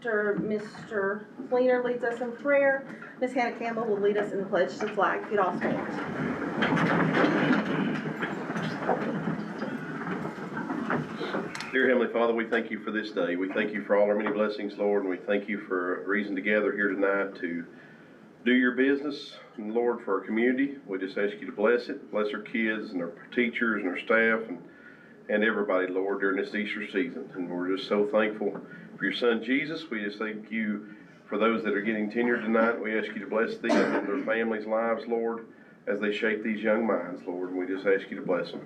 after Mr. Fleener leads us in prayer, Ms. Hannah Campbell will lead us in the pledge to the flag. If you'd all stand. Dear Heavenly Father, we thank you for this day. We thank you for all our many blessings, Lord, and we thank you for a reason to gather here tonight to do your business. And Lord, for our community, we just ask you to bless it. Bless our kids and our teachers and our staff and everybody, Lord, during this Easter season. And we're just so thankful for your son, Jesus. We just thank you for those that are getting tenure tonight. We ask you to bless them and their families' lives, Lord, as they shape these young minds, Lord. And we just ask you to bless them.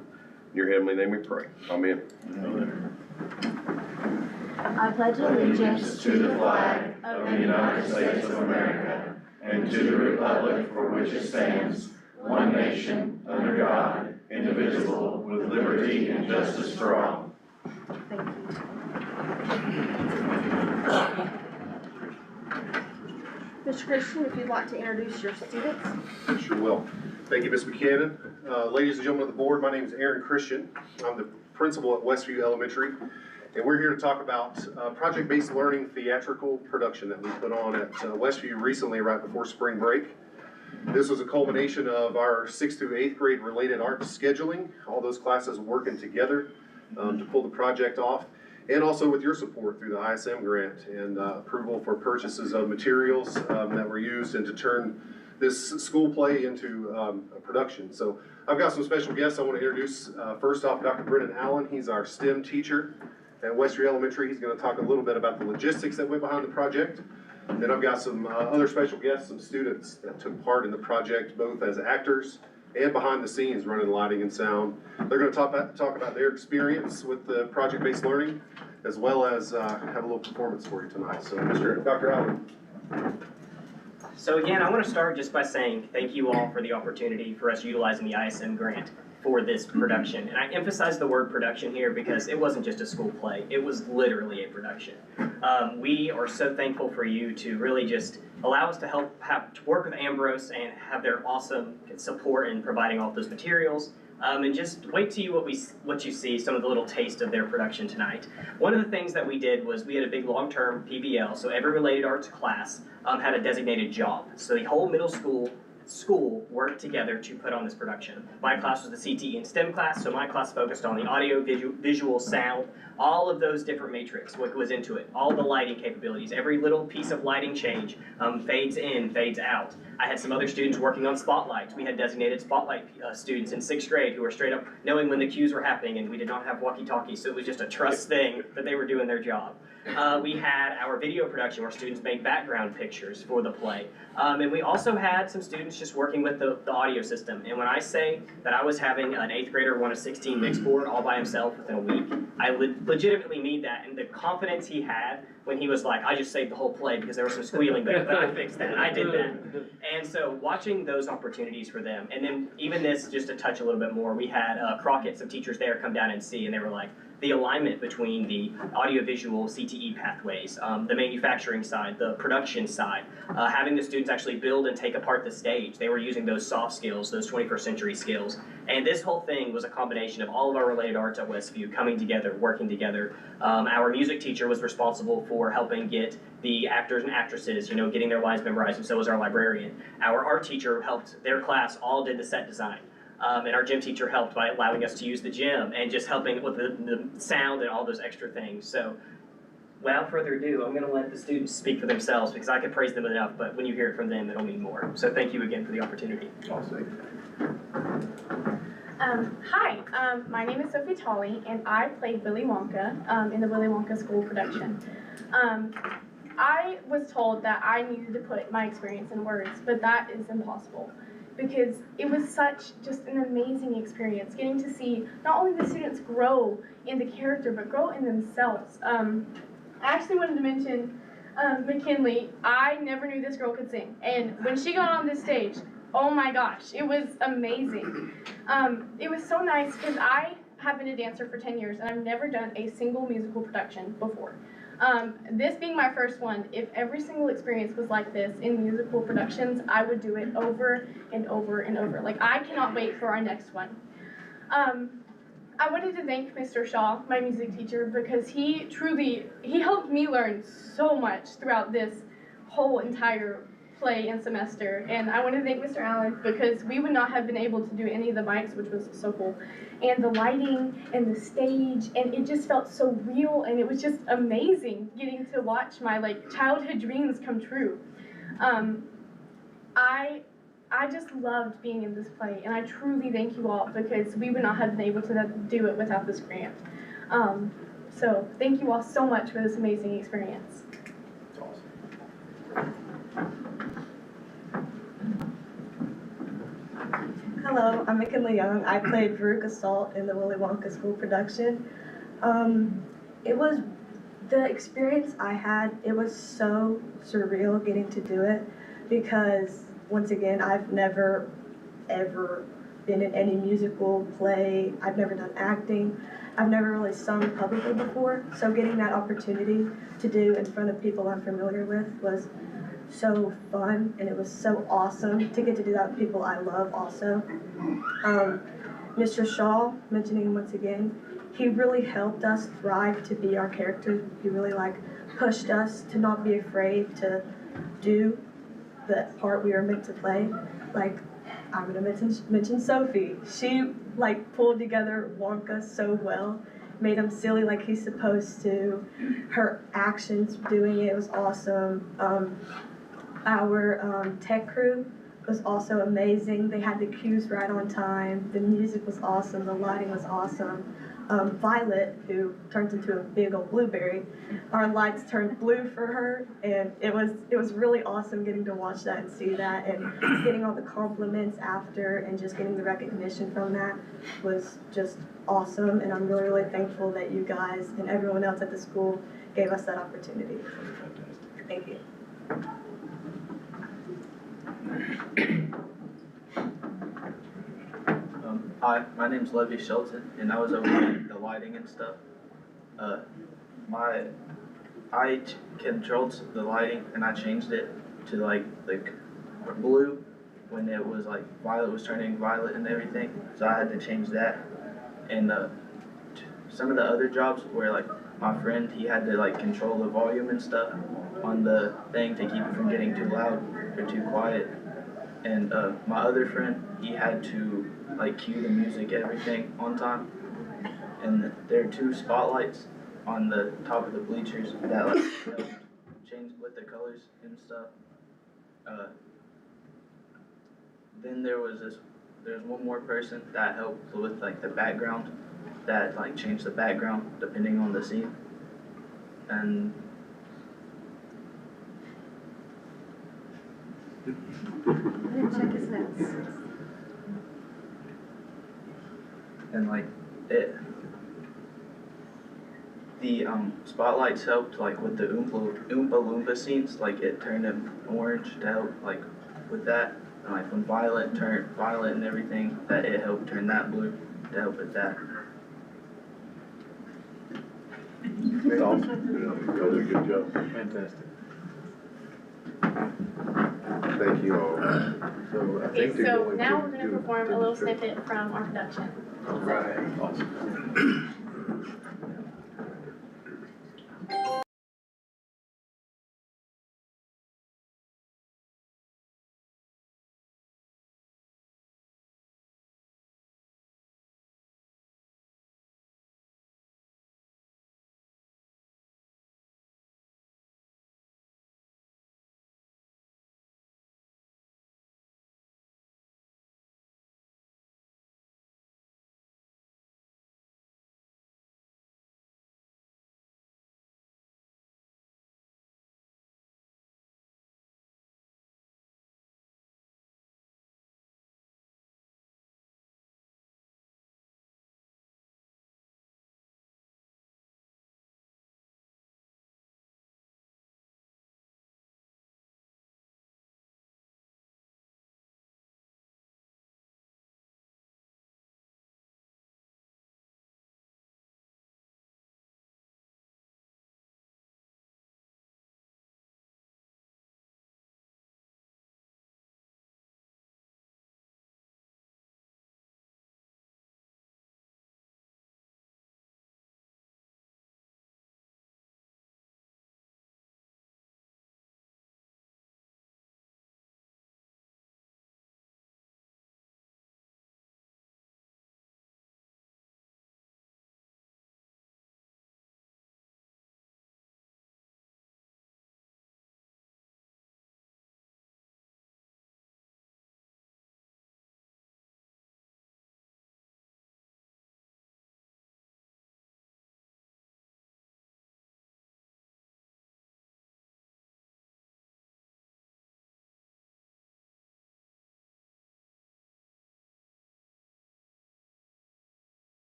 In your heavenly name we pray. Amen. Amen. I pledge allegiance to the flag of the United States of America and to the republic for which it stands, one nation, under God, indivisible, with liberty and justice for all. Thank you. Mr. Christian, if you'd like to introduce your students. I sure will. Thank you, Ms. Buchanan. Ladies and gentlemen of the board, my name is Aaron Christian. I'm the principal at Westview Elementary, and we're here to talk about project-based learning theatrical production that we put on at Westview recently, right before spring break. This was a culmination of our 6th through 8th grade related arts scheduling, all those classes working together to pull the project off, and also with your support through the ISM grant and approval for purchases of materials that were used and to turn this school play into a production. So I've got some special guests I want to introduce. First off, Dr. Brennan Allen. He's our STEM teacher at Westview Elementary. He's going to talk a little bit about the logistics that went behind the project. Then I've got some other special guests, some students that took part in the project, both as actors and behind the scenes running lighting and sound. They're going to talk about their experience with the project-based learning, as well as have a little performance for you tonight. So Dr. Allen. So again, I want to start just by saying thank you all for the opportunity for us utilizing the ISM grant for this production. And I emphasize the word production here because it wasn't just a school play, it was literally a production. We are so thankful for you to really just allow us to help to work with Ambrose and have their awesome support in providing all those materials. And just wait till what you see, some of the little taste of their production tonight. One of the things that we did was we had a big long-term PBL, so every related arts class had a designated job. So the whole middle school worked together to put on this production. My class was the CTE and STEM class, so my class focused on the audio, visual, sound, all of those different matrix, what goes into it, all the lighting capabilities, every little piece of lighting change, fades in, fades out. I had some other students working on spotlights. We had designated spotlight students in 6th grade who were straight up knowing when the cues were happening, and we did not have walkie-talkies, so it was just a trust thing that they were doing their job. We had our video production where students made background pictures for the play. And we also had some students just working with the audio system. And when I say that I was having an 8th grader run a 16 mix board all by himself within a week, I legitimately mean that. And the confidence he had when he was like, I just saved the whole play because there was some squealing there, but I fixed that, I did that. And so watching those opportunities for them, and then even this, just to touch a little bit more, we had Crockett, some teachers there come down and see, and they were like, the alignment between the audiovisual CTE pathways, the manufacturing side, the production side, having the students actually build and take apart the stage. They were using those soft skills, those 21st century skills. And this whole thing was a combination of all of our related arts at Westview coming together, working together. Our music teacher was responsible for helping get the actors and actresses, getting their lines memorized, and so was our librarian. Our art teacher helped, their class all did the set design. And our gym teacher helped by allowing us to use the gym and just helping with the sound and all those extra things. So without further ado, I'm going to let the students speak for themselves because I could praise them enough, but when you hear it from them, it'll mean more. So thank you again for the opportunity. Hi, my name is Sophie Tolley, and I played Willy Wonka in the Willy Wonka school production. I was told that I needed to put my experience in words, but that is impossible. Because it was such just an amazing experience, getting to see not only the students grow in the character, but grow in themselves. I actually wanted to mention McKinley. I never knew this girl could sing, and when she got on this stage, oh my gosh, it was amazing. It was so nice because I have been a dancer for 10 years, and I've never done a single musical production before. This being my first one, if every single experience was like this in musical productions, I would do it over and over and over. Like, I cannot wait for our next one. I wanted to thank Mr. Shaw, my music teacher, because he helped me learn so much throughout this whole entire play and semester. And I want to thank Mr. Allen because we would not have been able to do any of the mics, which was so cool. And the lighting and the stage, and it just felt so real, and it was just amazing getting to watch my childhood dreams come true. I just loved being in this play, and I truly thank you all because we would not have been able to do it without this grant. So thank you all so much for this amazing experience. It's awesome. Hello, I'm McKinley Young. I played Veruca Salt in the Willy Wonka school production. It was the experience I had, it was so surreal getting to do it because once again, I've never ever been in any musical play. I've never done acting. I've never really sung publicly before. So getting that opportunity to do in front of people I'm familiar with was so fun, and it was so awesome to get to do that with people I love also. Mr. Shaw, mentioning him once again, he really helped us thrive to be our character. He really pushed us to not be afraid to do the part we were meant to play. I'm gonna mention Sophie. She pulled together Wonka so well, made him silly like he's supposed to. Her actions doing it was awesome. Our tech crew was also amazing. They had the cues right on time. The music was awesome. The lighting was awesome. Violet, who turns into a big old blueberry, our lights turned blue for her, and it was really awesome getting to watch that and see that, and getting all the compliments after, and just getting the recognition from that was just awesome. And I'm really, really thankful that you guys and everyone else at the school gave us that opportunity. Thank you. Hi, my name's Levy Shelton, and I was over the lighting and stuff. I controlled the lighting, and I changed it to blue when it was violet was turning violet and everything. So I had to change that. And some of the other jobs where my friend, he had to control the volume and stuff on the thing to keep it from getting too loud or too quiet. And my other friend, he had to cue the music, everything on time. And there are 2 spotlights on the top of the bleachers that help change with the colors and stuff. Then there's one more person that helped with the background, that changed the background depending on the scene. And I didn't check his notes. And the spotlights helped with the Oompa Loompa scenes, it turned them orange to help with that. And when Violet turned violet and everything, that it helped turn that blue to help with that. It's awesome. You did a good job. Fantastic. Thank you all. So I Okay, think they're so going now to we're going do to perform a little demonstration. snippet from our production. All right. Awesome.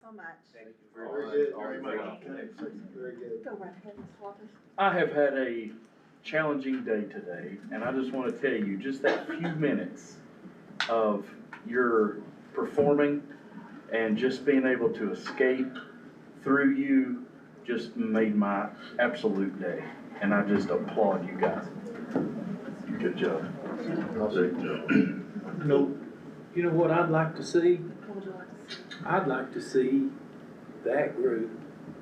so much. Thank you Very good, very much. Very good. Go right ahead, Ms. Walters. I have had a challenging day today, and I just want to tell you, just that few minutes of your performing and just being able to escape through you just made my absolute day. And I just applaud you guys. Good job. You know what I'd like to see? What would you like to see? I'd like to see that group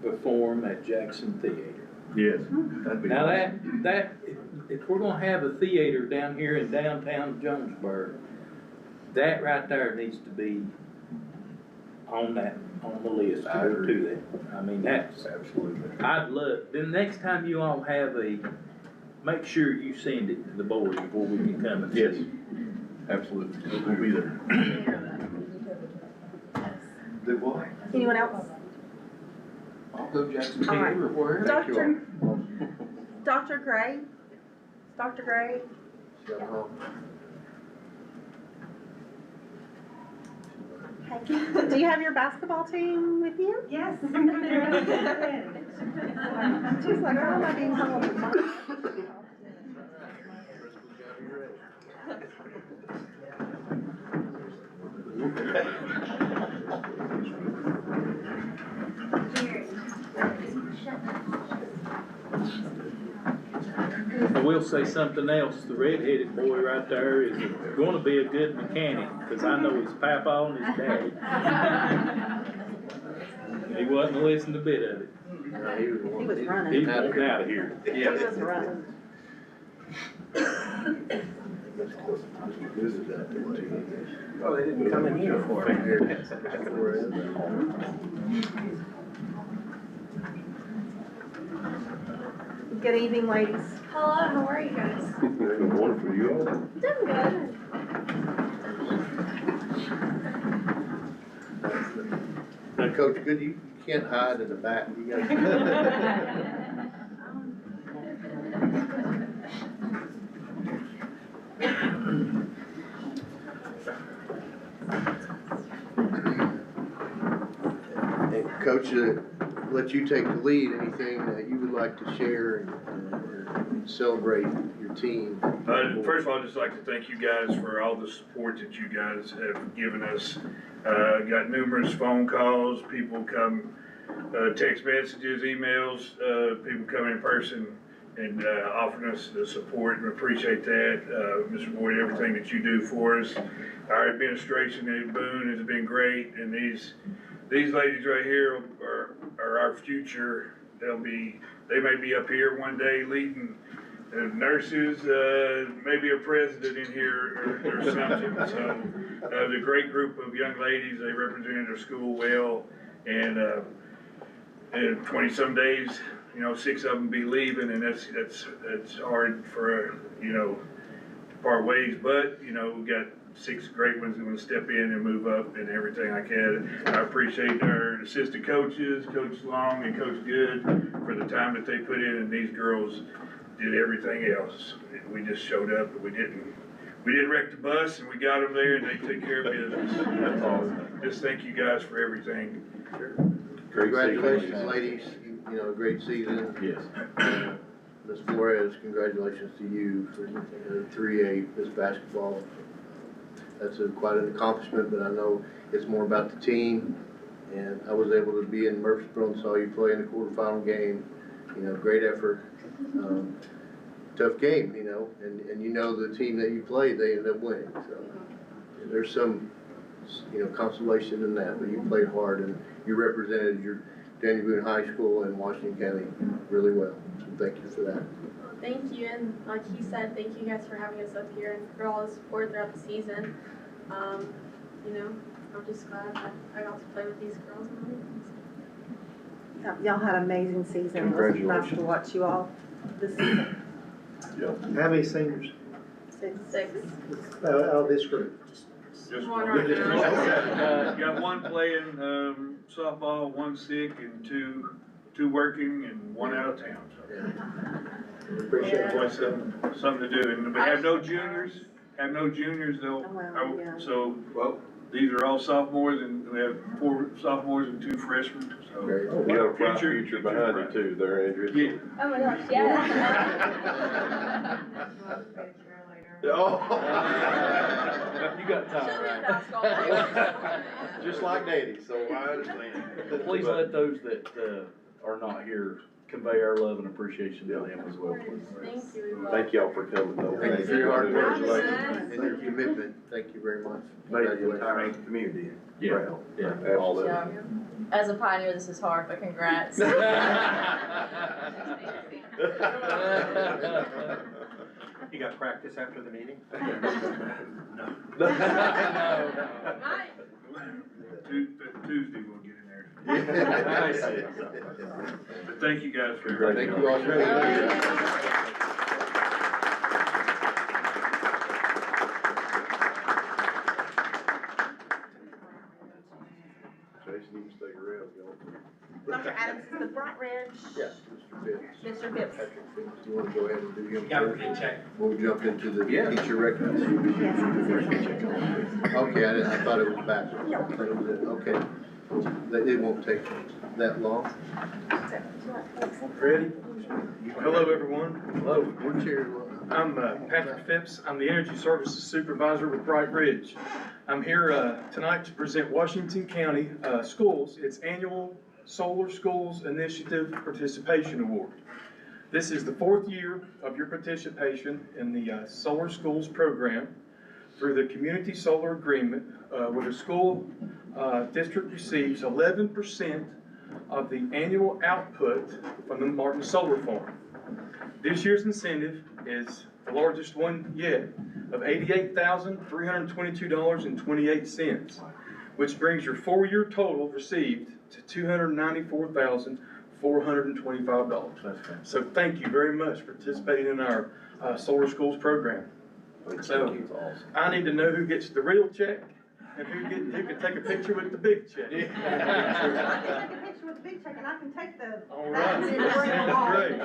perform at Jackson Theater. Yes. That'd be Now awesome. if we're gonna have a theater down here in downtown Jonesboro, that right there needs to be on the list to go to that. I mean, that's, Absolutely. I'd love, then next time you all have make sure you send it to the board before we can come and see Yes. it. Absolutely. We'll be there. Do what? Anyone else? I'll go Jackson All right. Theater or wherever. Dr. Gray? Dr. Gray? Hey, do you have your basketball team with you? Yes. She's like, oh, my game's on. I will say something else, the red-headed boy right there is gonna be a good mechanic, cause I know his papa and his daddy. He wasn't listening to a bit of it. He was running. He's wanting out of here. He was running. Oh, they didn't come in here for it. Good evening, ladies. Hello, how are you guys? Good morning for you all. Doing good. Now, Coach, good, you can't hide in the back. You gotta. And Coach, let you take the lead, anything that you would like to share and celebrate your team. First of all, I'd just like to thank you guys for all the support that you guys have given us. Got numerous phone calls, people come, text messages, emails, people come in person and offering us the support, and appreciate that. Mr. Boyd, everything that you do for us. Our administration at Boone has been great, and these ladies right here are our future. They may be up here one day leading nurses, maybe a president in here or something. So it was a great group of young ladies. They represented their school well, and 20-some days, 6 of them be leaving, and that's hard for to part ways. But we got 6 great ones that want to step in and move up and everything like that. I appreciate our assistant coaches, Coach Long and Coach Good, for the time that they put in, and these girls did everything else. We just showed up, and we didn't wreck the bus, and we got them there, and they took care of business. That's awesome. Just thank you guys for everything. Congratulations, ladies, a great season. Yes. Ms. Flores, congratulations to you for 3A Miss Basketball. That's quite an accomplishment, but I know it's more about the team. And I was able to be in Murfreesboro and saw you play in the quarterfinal game. Great effort. Tough game, and the team that you played, they ended up winning. So there's some, consolation in that, but you played hard and you represented your Daniel Boone High School and Washington County really well. So thank you for that. Thank you, and like he said, thank you guys for having us up here and for all the support throughout the season. I'm just glad that I got to play with these girls. Y'all had an amazing season. It was nice to watch you all this season. How many seniors 6. out of this group? Just One right now. Got one playing softball, one sick, and two working, and one out of town. So Appreciate it. boy, something to do. And we have no juniors. Though. Oh, wow, yeah. So Well, These are all sophomores, and we have 4 sophomores and 2 freshmen, so. Great. You got a bright future behind you too there, Andrew. Yeah. Oh my gosh, yeah. Oh. You got time, right? Just like Daddy, so I understand. Please let those that are not here convey our love and appreciation to them as well, please. Thank you. Thank y'all for coming though. Thank you for your hard work Congratulations. and your commitment. Thank you very much. Made the entire community proud. Yeah. Absolutely. Yeah. As a pioneer, this is hard, but congrats. You got practice after the meeting? No. Tuesday we'll get in there. I see. But thank you guys for. Thank you all for being here. Jason, you can stay around, y'all. Dr. Adams is the Front Ridge. Yeah, Mr. Phipps. Mr. Phipps. Patrick Phipps, you wanna go ahead and do him Got a first? good check. We'll jump into the teacher recognition. Okay, I thought it was backwards. Okay, it won't take that long. Ready? Hello, everyone. Hello, we're cheering. I'm Patrick Phipps. I'm the Energy Services Supervisor with Bright Ridge. I'm here tonight to present Washington County Schools, its annual Solar Schools Initiative Participation Award. This is the 4th year of your participation in the Solar Schools program through the Community Solar Agreement, where the school district receives 11% of the annual output from the Martin Solar Farm. This year's incentive is the largest one yet, of $88,322.28, which brings your 4-year total received to $294,425. So thank you very much for participating in our Solar Schools program. So I need to know who gets the real check and who can take a picture with the big check. I can take a picture with the big check and I can take the. All that right, and where it belongs. great. I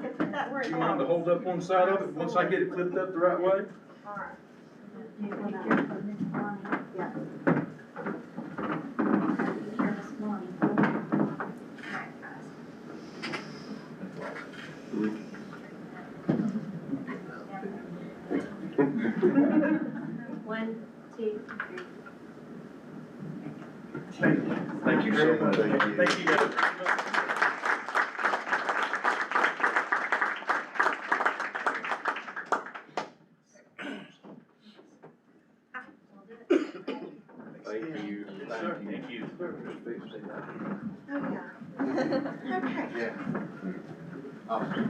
can put that where it Do you mind to belongs. hold up one side of it once I get it flipped up the right way? All right. One, two, three. Thank you so much. Thank you. Thank you guys. Thank you. Thank you. Oh, yeah. Okay. Yeah. Awesome.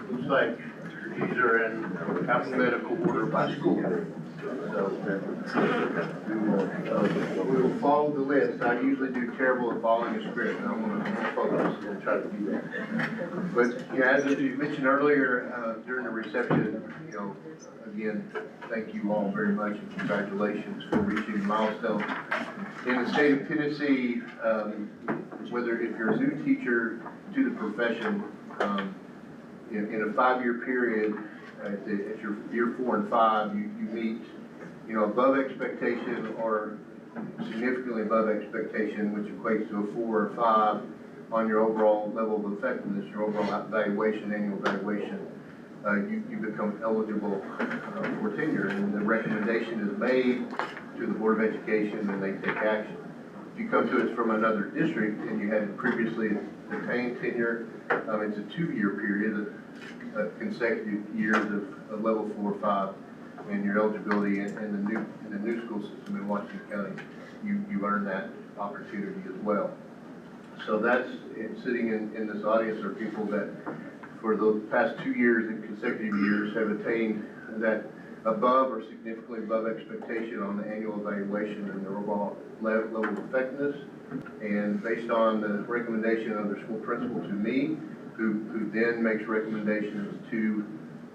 Looks like these are in alphabetical order by school. So, we will follow the list. I usually do terrible at following a script, and I'm gonna focus and try to do that. But, you know, as you mentioned earlier, during the reception, you know, again, thank you all very much and congratulations for reaching the milestone. In the state of Tennessee, whether if you're a new teacher to the profession, in a 5-year period, at your year 4 and 5, you meet, you know, above expectation or significantly above expectation, which equates to a 4 or 5 on your overall level of effectiveness, your overall evaluation, annual evaluation. You become eligible for tenure, and the recommendation is made to the Board of Education, and they take action. If you come to us from another district and you had previously attained tenure, it's a 2-year period of consecutive years of level 4 or 5, and your eligibility in the new school system in Washington County, you earn that opportunity as well. So that's, sitting in this audience are people that for the past 2 years and consecutive years have attained that above or significantly above expectation on the annual evaluation and their overall level of effectiveness. And based on the recommendation of their school principal to me, who then makes recommendations to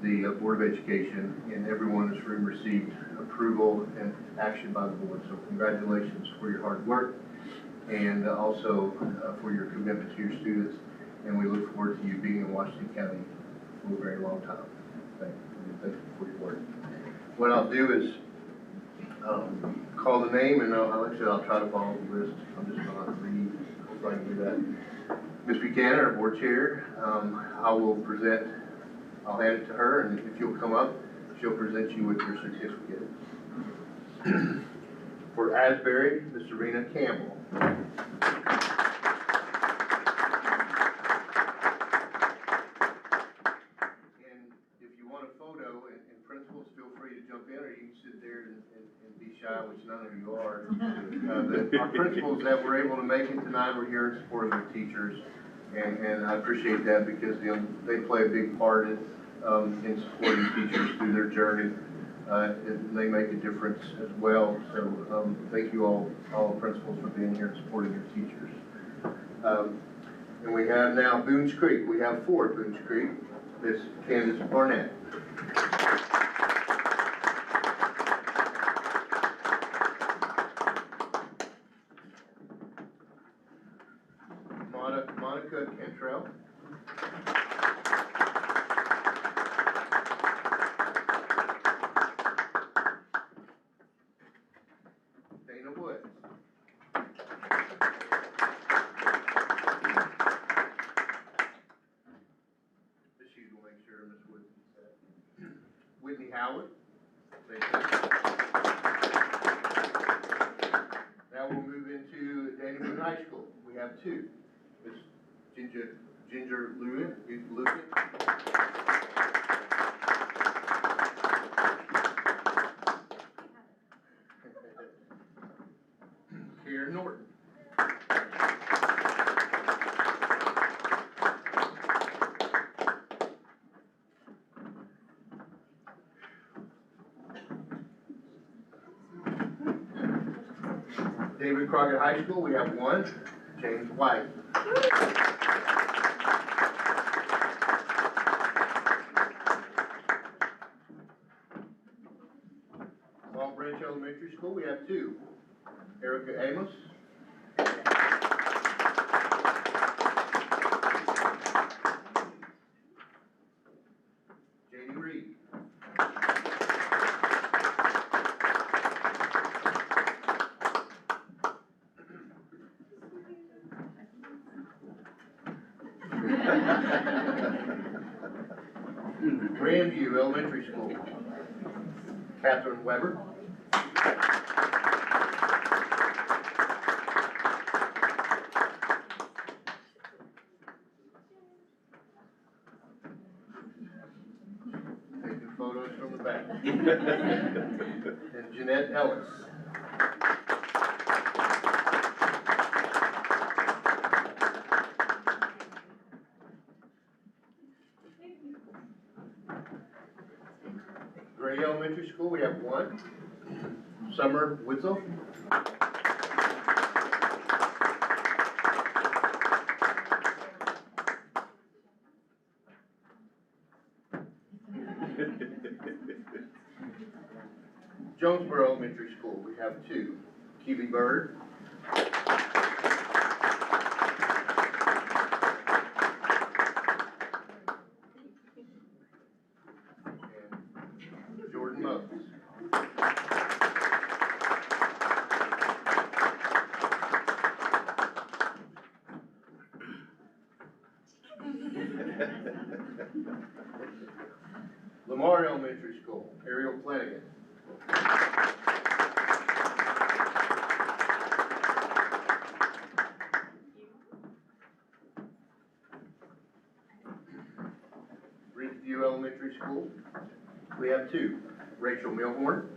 the Board of Education, and everyone in this room received approval and action by the board. So congratulations for your hard work. and also for your commitment to your students. And we look forward to you being in Washington County for a very long time. Thank you for your work. What I'll do is call the name, and like I said, I'll try to follow the list. I'm just going to read if I can do that. Ms. Buchanan, our board chair, I'll hand it to her, and if you'll come up, she'll present you with your certificate. For Asbury, Ms. Serena Campbell. And if you want a photo, and principals, feel free to jump in, or you can sit there and be shy, which none of you are. Our principals that were able to make it tonight were here in support of their teachers, and I appreciate that because they play a big part in supporting teachers through their journey. And they make a difference as well. So thank you all principals for being here and supporting your teachers. And we have now Boones Creek. We have 4 at Boones Creek. Miss Candace Barnett. Monica Cantrell. Dana Woods. She's will make sure Miss Woods is that. Whitney Howard. Now we'll move into Dana High School. We have 2. Miss Ginger Lewin. Karen Norton. David Crockett High School, we have 1, James White. Long Branch Elementary School, we have 2, Erica Amos. Janie Reed. Grandview Elementary School, Catherine Weber. Taking photos from the back. And Jeanette Ellis. Gray Elementary School, we have 1, Summer Witzel. Jonesboro Elementary School, we have 2, Kiwi Bird. And Jordan Moses. Lamar Elementary School, Ariel Flanagan. Ridgeview Elementary School, we have 2, Rachel Milhorn.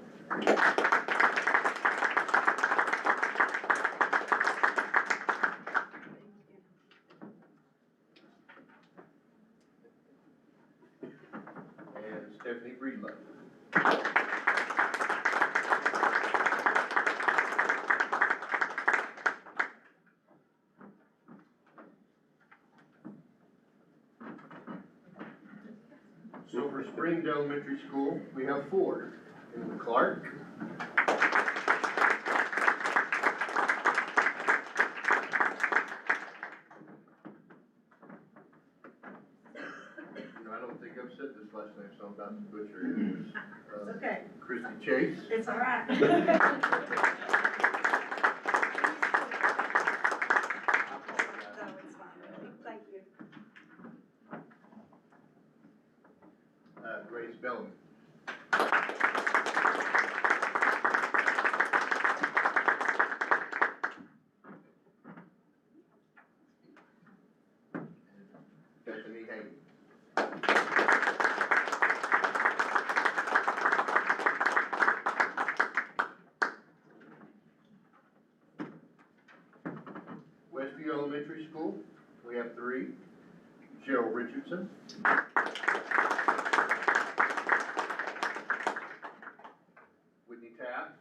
And Stephanie Breedlove. Silver Springs Elementary School, we have 4. And Clark. don't think I've said this last name, so I'm about to butcher it. It's okay. Christy Chase. It's all right. Thank you. Grace Bellamy. Bethany Hayden. Westview Elementary School, we have 3. Cheryl Richardson. Whitney Tapp.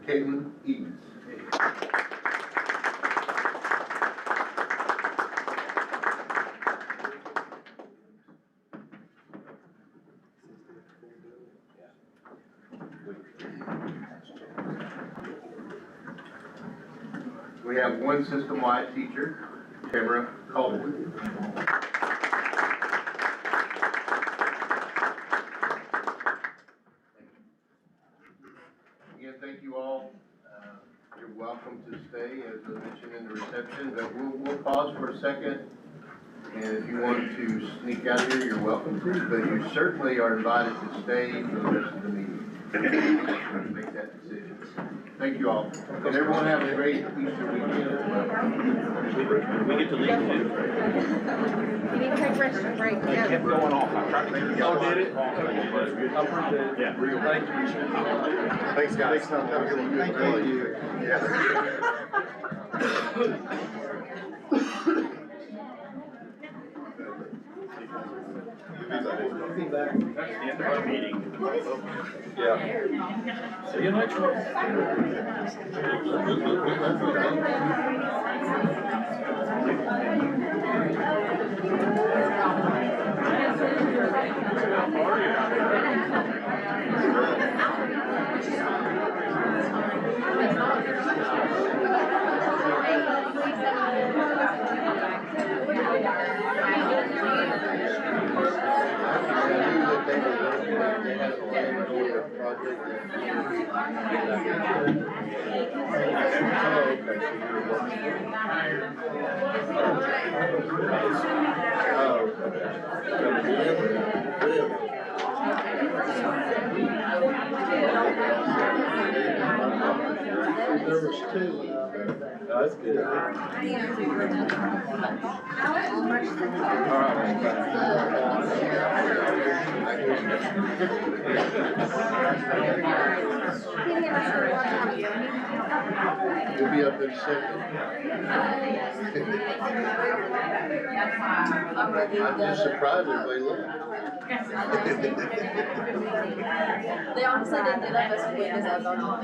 Caitlin Edens. We have 1 system-wide teacher, Tamara Caldwell. Again, thank you all. You're welcome to stay, as I mentioned in the reception, but we'll pause for a second. And if you want to sneak out here, you're welcome to, but you certainly are invited to stay for the rest of the meeting. Make that decision. Thank you all. And everyone have a great Easter weekend as well. We get to leave too. You need to take a rest break. It kept going off. I tried to figure it out. Oh, did it? Yeah. Thank you. Thanks, guys. Have a good one. Thank you. Yeah. That's the end of our meeting. Yeah. See you next week. There was 2. That's good. You'll be up in a second. I'm just surprised everybody left. They honestly didn't do that as quick as I thought.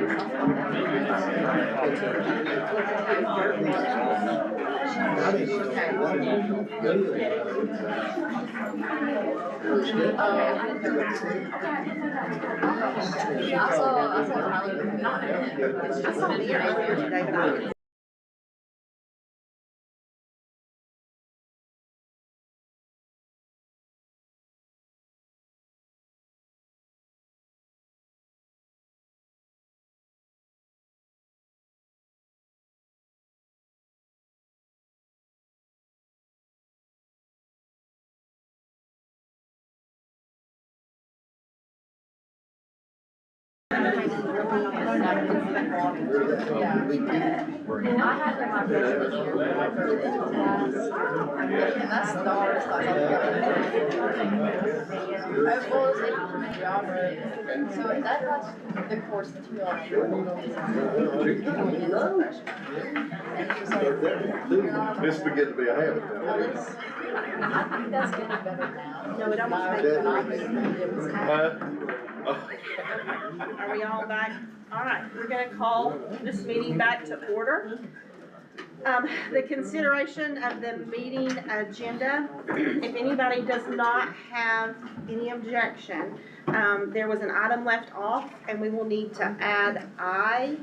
Yeah, So that's the course that you are. This would get to be a habit. I think that's getting better now. No, it almost makes It was Are we all back? All right, we're gonna call this meeting back to order. The consideration of the meeting agenda, if anybody does not have any objection, there was an item left off and we will need to add I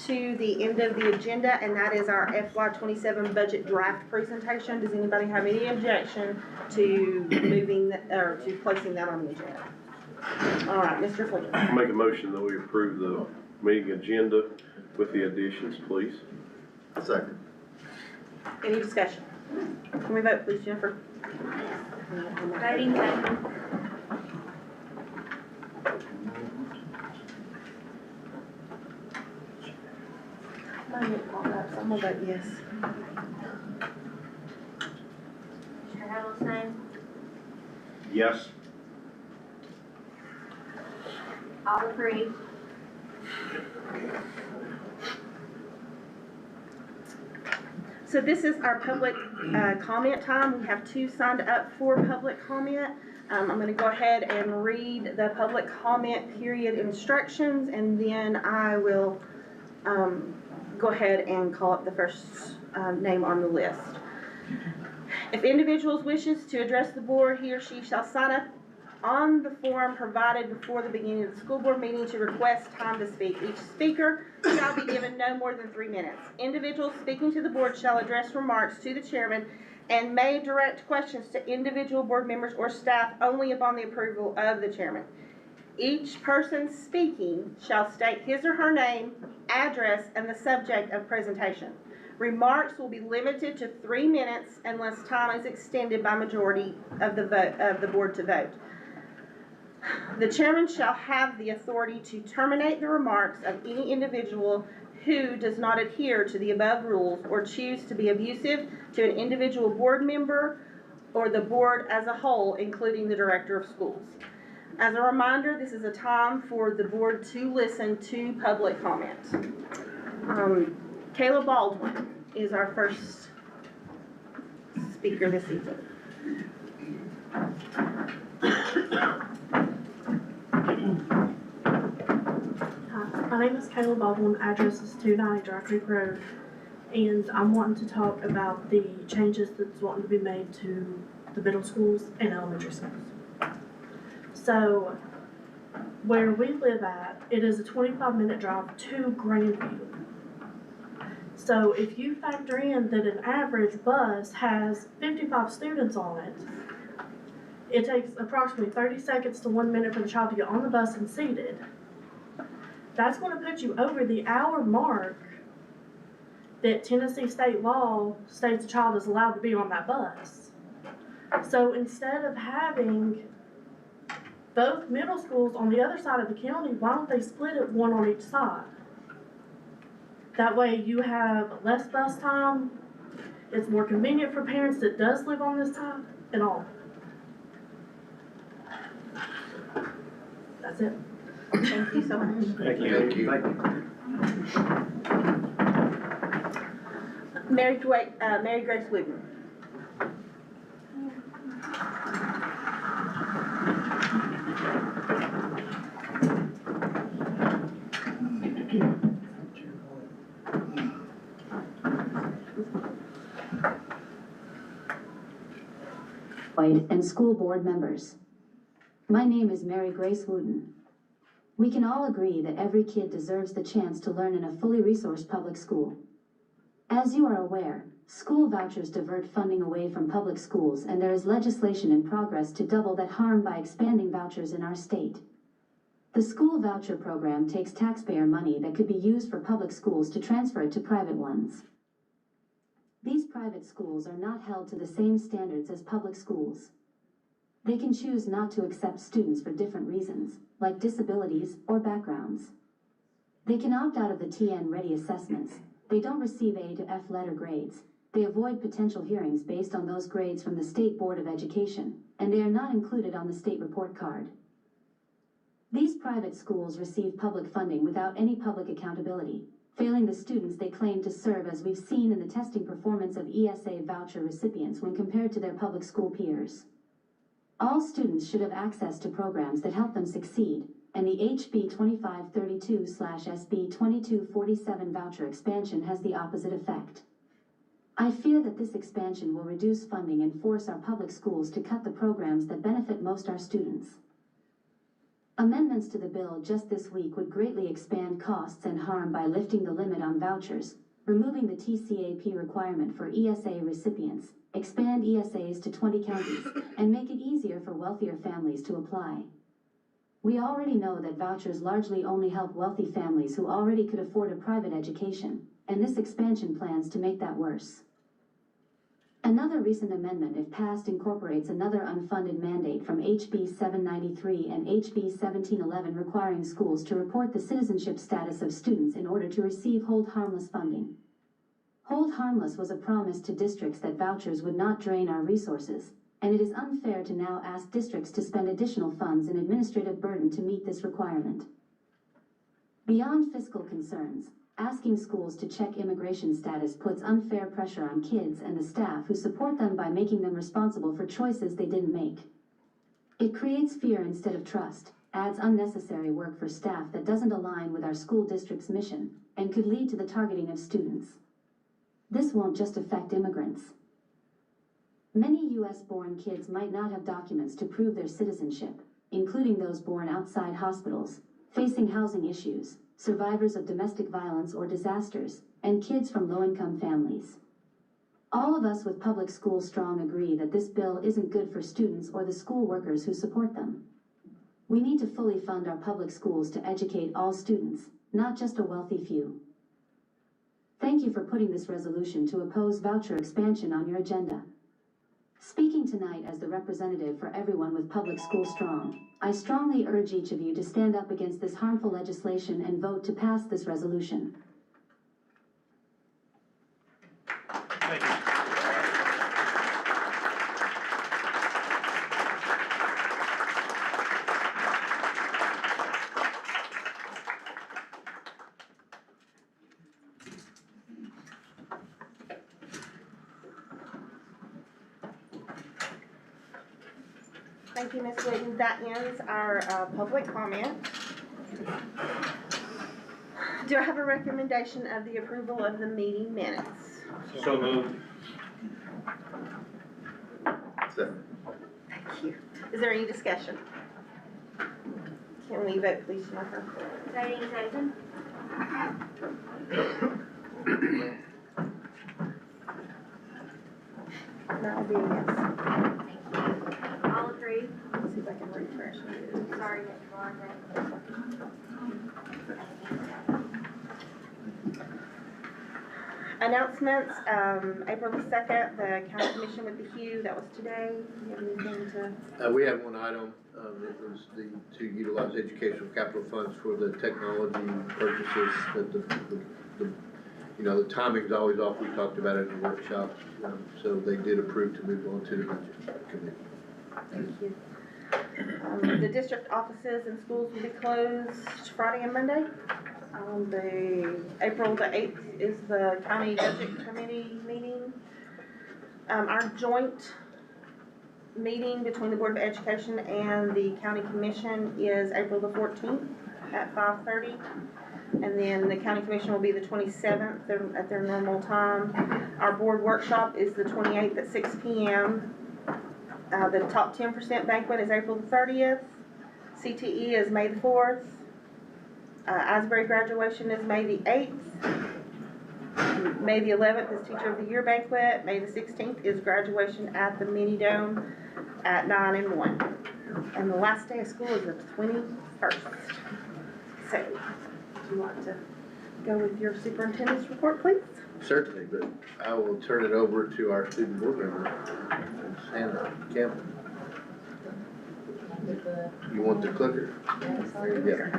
to the end of the agenda, and that is our FY27 budget draft presentation. Does anybody have any objection to moving, or to placing that on the agenda? All right, Mr. Fletcher. Make a motion that we approve the meeting agenda with the additions, please. Second. Any discussion? Can we vote, please, Jennifer? Voting time. Mine didn't pop up, so I'm gonna vote yes. Commissioner Hattelstein, Yes. all agree. So this is our public comment time. We have two signed up for public comment. I'm gonna go ahead and read the public comment period instructions, and then I will go ahead and call up the first name on the list. If individuals wishes to address the board, he or she shall sign up on the form provided before the beginning of the school board meeting to request time to speak. Each speaker shall be given no more than 3 minutes. Individuals speaking to the board shall address remarks to the chairman and may direct questions to individual board members or staff only upon the approval of the chairman. Each person speaking shall state his or her name, address, and the subject of presentation. Remarks will be limited to 3 minutes unless time is extended by majority of the board to vote. The chairman shall have the authority to terminate the remarks of any individual who does not adhere to the above rules or choose to be abusive to an individual board member or the board as a whole, including the director of schools. As a reminder, this is a time for the board to listen to public comment. Kayla Baldwin is our first speaker this evening. My name is Kayla Baldwin, address is 290 Dry Creek Road, and I'm wanting to talk about the changes that's wanting to be made to the middle schools and elementary schools. So, where we live at, it is a 25-minute drive to Grandview. So if you factor in that an average bus has 55 students on it, it takes approximately 30 seconds to 1 minute for the child to get on the bus and seated. That's going to put you over the hour mark that Tennessee state law states a child is allowed to be on that bus. So instead of having both middle schools on the other side of the county, why don't they split it one on each side? That way you have less bus time, it's more convenient for parents that does live on this side, and all. That's it. Thank you so much. Thank you. Mary Grace Wooten. White, and school board members. My name is Mary Grace Wooten. We can all agree that every kid deserves the chance to learn in a fully resourced public school. As you are aware, school vouchers divert funding away from public schools, and there is legislation in progress to double that harm by expanding vouchers in our state. The school voucher program takes taxpayer money that could be used for public schools to transfer it to private ones. These private schools are not held to the same standards as public schools. They can choose not to accept students for different reasons, like disabilities or backgrounds. They can opt out of the TN-ready assessments. They don't receive A to F letter grades. They avoid potential hearings based on those grades from the State Board of Education, and they are not included on the state report card. These private schools receive public funding without any public accountability, failing the students they claim to serve, as we've seen in the testing performance of ESA voucher recipients when compared to their public school peers. All students should have access to programs that help them succeed, and the HB 2532/SB 2247 voucher expansion has the opposite effect. I fear that this expansion will reduce funding and force our public schools to cut the programs that benefit most our students. Amendments to the bill just this week would greatly expand costs and harm by lifting the limit on vouchers, removing the TCAP requirement for ESA recipients, expand ESAs to 20 counties, and make it easier for wealthier families to apply. We already know that vouchers largely only help wealthy families who already could afford a private education, and this expansion plans to make that worse. Another recent amendment, if passed, incorporates another unfunded mandate from HB 793 and HB 1711 requiring schools to report the citizenship status of students in order to receive hold harmless funding. Hold harmless was a promise to districts that vouchers would not drain our resources, and it is unfair to now ask districts to spend additional funds and administrative burden to meet this requirement. Beyond fiscal concerns, asking schools to check immigration status puts unfair pressure on kids and the staff who support them by making them responsible for choices they didn't make. It creates fear instead of trust, adds unnecessary work for staff that doesn't align with our school district's mission, and could lead to the targeting of students. This won't just affect immigrants. Many US-born kids might not have documents to prove their citizenship, including those born outside hospitals, facing housing issues, survivors of domestic violence or disasters, and kids from low-income families. All of us with Public Schools Strong agree that this bill isn't good for students or the school workers who support them. We need to fully fund our public schools to educate all students, not just a wealthy few. Thank you for putting this resolution to oppose voucher expansion on your agenda. Speaking tonight as the representative for everyone with Public School Strong, I strongly urge each of you to stand up against this harmful legislation and vote to pass this resolution. Thank you. Thank you, Ms. Whitten. That ends our public comment. Do I have a recommendation of the approval of the meeting minutes? So moved. Second. Thank you. Is there any discussion? Can we vote, please, Jennifer? Voting is open. That'll be a yes. All approve. Let's see if I can refresh. Sorry, Ms. Margaret. Announcements, April the 2nd, the county commission with the Hugh, that was today. Do you have anything to? We have one item, it was to utilize educational capital funds for the technology purchases that the timing's always off, we talked about it in the workshop, so they did approve to move on to the budget committee. Thank you. The district offices and schools will be closed Friday and Monday. The April the 8th is the county budget committee meeting. Our joint meeting between the Board of Education and the county commission is April the 14th at 5:30. And then the county commission will be the 27th at their normal time. Our board workshop is the 28th at 6 p.m. The top 10% banquet is April the 30th. CTE is May the 4th. Asbury graduation is May the 8th. May the 11th is Teacher of the Year banquet. May the 16th is graduation at the Mini Dome at 9 and 1. And the last day of school is the 21st. So, do you want to go with your superintendent's report, please? Certainly, but I will turn it over to our student board member, Ms. Hannah Campbell. You want the clicker? Yeah.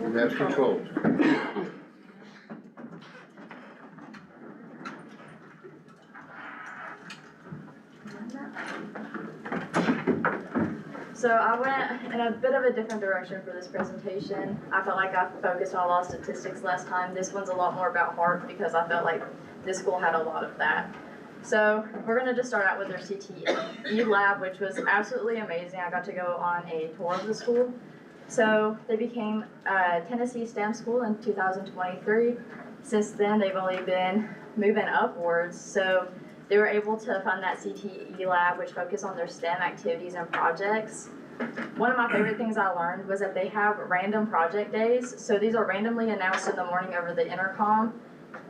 You have control. So I went in a bit of a different direction for this presentation. I felt like I focused on a lot of statistics last time. This one's a lot more about heart because I felt like this school had a lot of that. So we're gonna just start out with their CTE lab, which was absolutely amazing. I got to go on a tour of the school. So they became a Tennessee STEM school in 2023. Since then, they've only been moving upwards. So they were able to fund that CTE lab, which focused on their STEM activities and projects. One of my favorite things I learned was that they have random project days. So these are randomly announced in the morning over the intercom.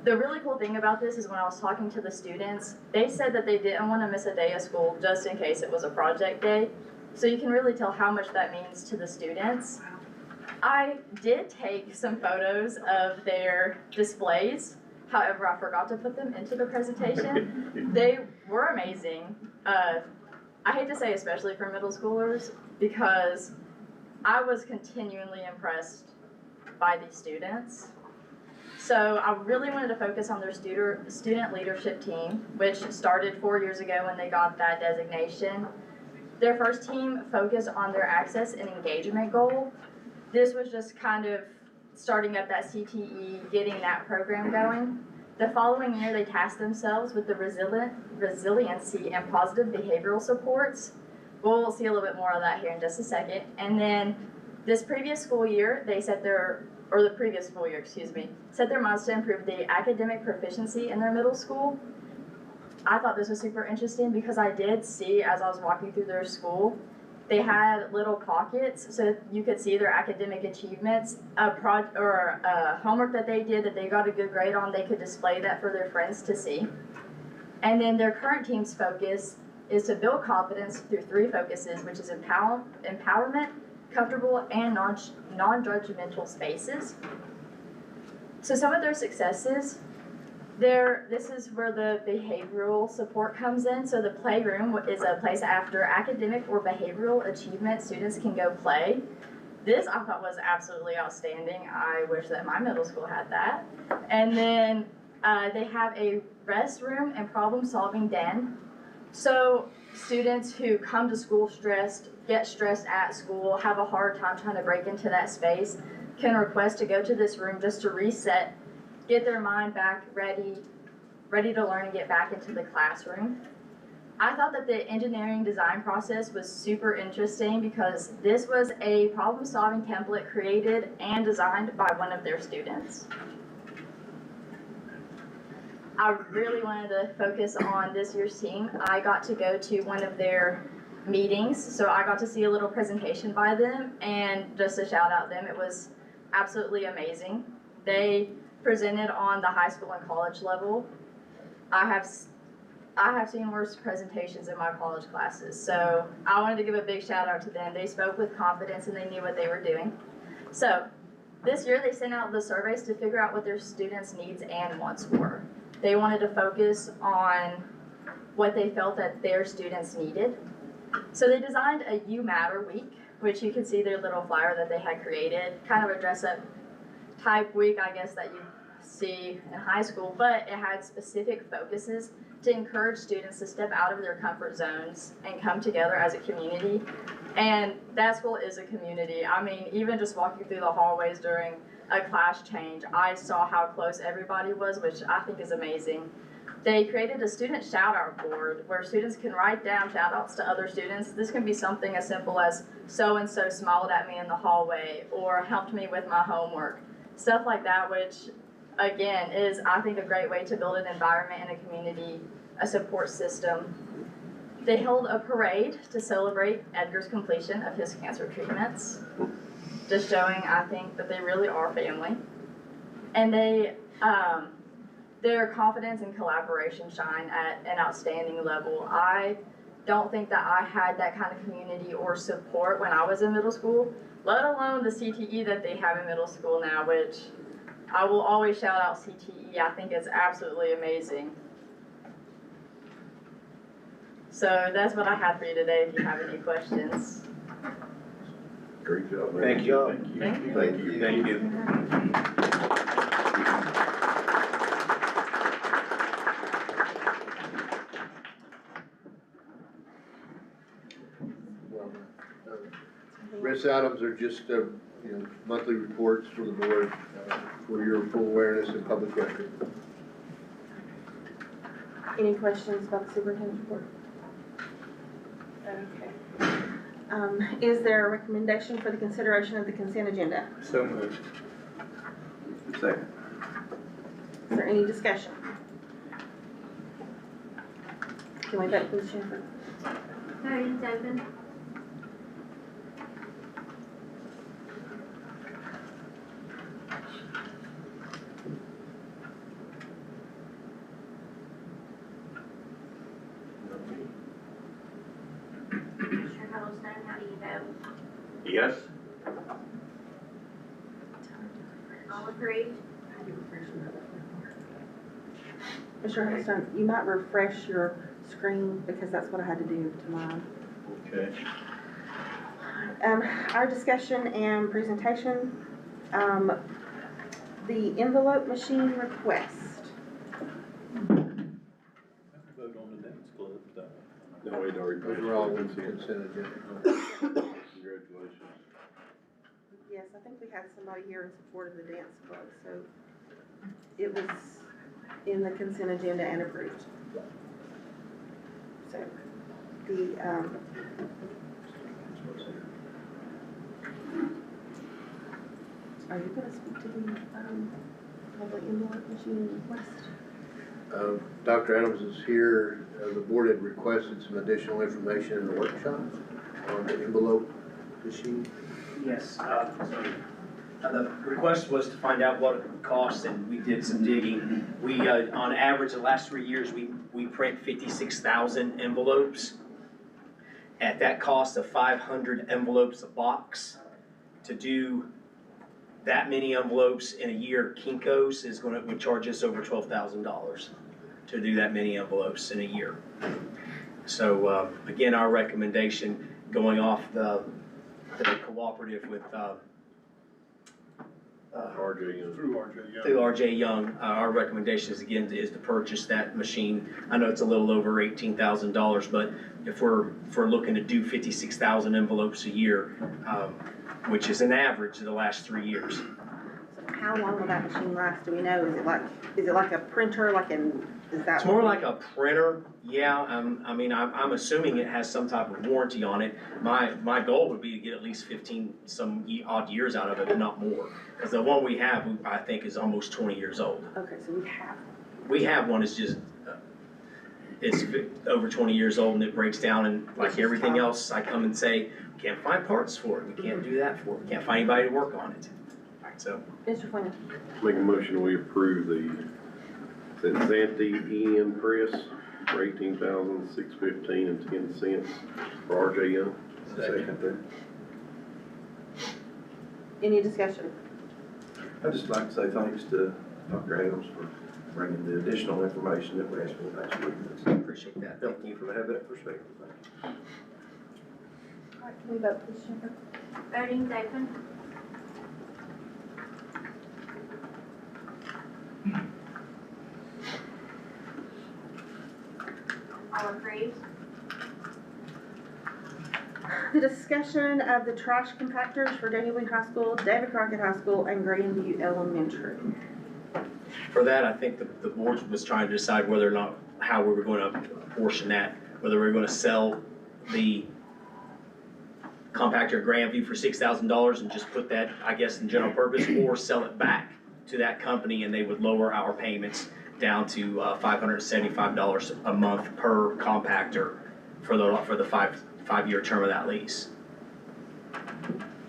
The really cool thing about this is when I was talking to the students, they said that they didn't want to miss a day of school just in case it was a project day. So you can really tell how much that means to the students. I did take some photos of their displays. However, I forgot to put them into the presentation. They were amazing. I hate to say especially for middle schoolers because I was continually impressed by these students. So I really wanted to focus on their student leadership team, which started 4 years ago when they got that designation. Their first team focused on their access and engagement goal. This was just kind of starting up that CTE, getting that program going. The following year, they tasked themselves with the resiliency and positive behavioral supports. We'll see a little bit more of that here in just a second. And then this previous school year, they set their minds to improve the academic proficiency in their middle school. I thought this was super interesting because I did see, as I was walking through their school, they had little pockets so you could see their academic achievements, a homework that they did that they got a good grade on, they could display that for their friends to see. And then their current team's focus is to build confidence through 3 focuses, which is empowerment, comfortable, and non-judgmental spaces. So some of their successes, this is where the behavioral support comes in. So the playroom is a place after academic or behavioral achievement students can go play. This I thought was absolutely outstanding. I wish that my middle school had that. And then they have a rest room and problem-solving den. So students who come to school stressed, get stressed at school, have a hard time trying to break into that space, can request to go to this room just to reset, get their mind back ready to learn and get back into the classroom. I thought that the engineering design process was super interesting because this was a problem-solving template created and designed by one of their students. I really wanted to focus on this year's team. I got to go to one of their meetings, so I got to see a little presentation by them, and just to shout out them, it was absolutely amazing. They presented on the high school and college level. I have seen worse presentations in my college classes, so I wanted to give a big shout out to them. They spoke with confidence and they knew what they were doing. So this year they sent out the surveys to figure out what their students' needs and wants were. They wanted to focus on what they felt that their students needed. So they designed a You Matter week, which you can see their little flyer that they had created, kind of a dress-up type week, I guess, that you see in high school, but it had specific focuses to encourage students to step out of their comfort zones and come together as a community. And that school is a community. I mean, even just walking through the hallways during a class change, I saw how close everybody was, which I think is amazing. They created a student shout-out board where students can write down shout-outs to other students. This can be something as simple as so-and-so smiled at me in the hallway or helped me with my homework. Stuff like that, which again is, I think, a great way to build an environment and a community, a support system. They held a parade to celebrate Edgar's completion of his cancer treatments, just showing, I think, that they really are family. And their confidence and collaboration shine at an outstanding level. I don't think that I had that kind of community or support when I was in middle school, let alone the CTE that they have in middle school now, which I will always shout out CTE. I think it's absolutely amazing. So that's what I had for you today, if you have any questions. Great job, man. Thank you. Thank you. Thank you. Thank you. Well, rest items are just, monthly reports for the board, for your full awareness and public record. Any questions about the superintendent's report? Okay. Is there a recommendation for the consideration of the consent agenda? So moved. Second. Is there any discussion? Can we vote, please, Jennifer? Voting's open. Mr. Huddleston, how do you vote? Yes. All agreed? Mr. Huddleston, you might refresh your screen because that's what I had to do to mine. Okay. Our discussion and presentation, the envelope machine request. Vote on the dance club stuff. No, we'd already. Those are all in consent agenda. Congratulations. Yes, I think we had somebody here in support of the dance club, so it was in the consent agenda and approved. So, are you gonna speak to the, public envelope machine request? Dr. Adams is here. The board had requested some additional information in the workshop on the envelope machine. Yes, the request was to find out what it would cost, and we did some digging. We, on average, the last 3 years, we print 56,000 envelopes at that cost of 500 envelopes a box. To do that many envelopes in a year, Kinko's would charge us over $12,000 to do that many envelopes in a year. So, again, our recommendation, going off the cooperative with, RJ Young. through RJ Young, our recommendation is to purchase that machine. I know it's a little over $18,000, but if we're looking to do 56,000 envelopes a year, which is an average of the last 3 years. So how long will that machine last, do we know? Is it like a printer, It's more like a printer, yeah. I'm assuming it has some type of warranty on it. My goal would be to get at least 15 some odd years out of it, but not more. Because the one we have, I think, is almost 20 years old. Okay, so we have. We have one, it's just, it's over 20 years old and it breaks down, and like everything else, I come and say, we can't find parts for it, we can't do that for it, we can't find anybody to work on it. So. Mr. Flynn. Make a motion, we approve the Zanti EM press for $18,615.10 for RJ Young. Second. Any discussion? I'd just like to say thanks to Dr. Adams for bringing the additional information that we asked for last week. Appreciate that. Thank you. For have that perspective. All right, can we vote, please, Jennifer? Voting's open. All agreed? The discussion of the trash compactors for Daniel Boone High School, David Crockett High School, and Grandview Elementary. For that, I think the board was trying to decide whether or not, how we were going to apportion that, whether we were going to sell the compactor at Grandview for $6,000 and just put that, I guess, in general purpose, or sell it back to that company and they would lower our payments down to $575 a month per compactor for the five-year term of that lease.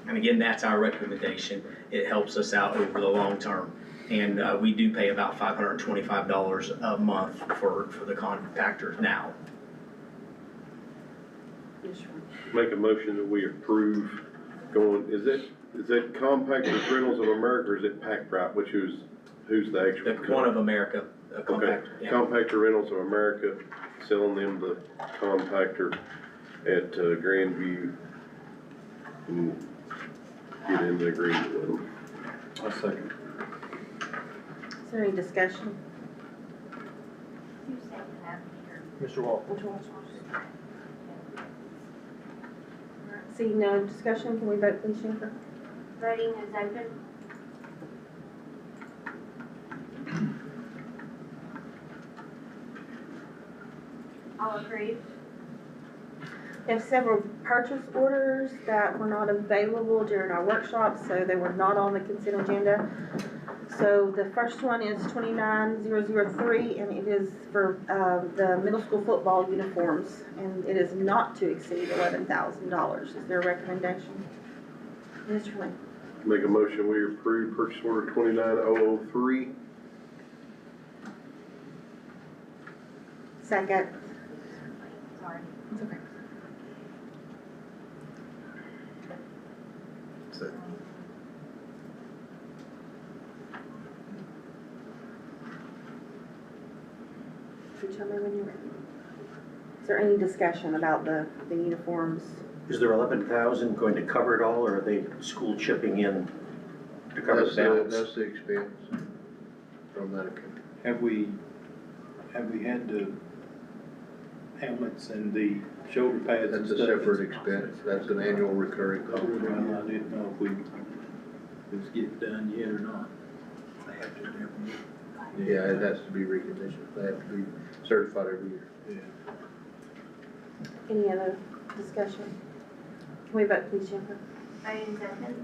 And again, that's our recommendation. It helps us out over the long term. And we do pay about $525 a month for the compactors now. Make a motion that we approve going, is that Compactors Rentals of America, or is it Pack Right, who's the actual? One of America, a compactor. Okay, Yeah. Compactor Rentals of America, selling them the compactor at Grandview, and get into agreement with them. I'll second. Is there any discussion? Who said that? Mr. Wall. Seeing no discussion, can we vote please, Jennifer? Voting is open. All approved. We have several purchase orders that were not available during our workshop, so they were not on the consent agenda. So the first one is 29003, and it is for the middle school football uniforms, and it is not to exceed $11,000. Is there a recommendation? Mr. Lane? Make a motion, we approve purchase order 29003. Second. Sorry. It's okay. So tell me when you're ready. Is there any discussion about the uniforms? Is there 11,000 going to cover it all, or are they school chipping in to cover the balance? That's the expense from that account. Have we had the helmets and the shoulder pads and That's stuff? a separate expense, that's an annual recurring cost. Well, I didn't know if it was getting done yet or not. They have to every year. Yeah, it has to be reconditioned, they have to be certified every year. Yeah. Any other discussion? Can we vote please, Jennifer? Voting is open.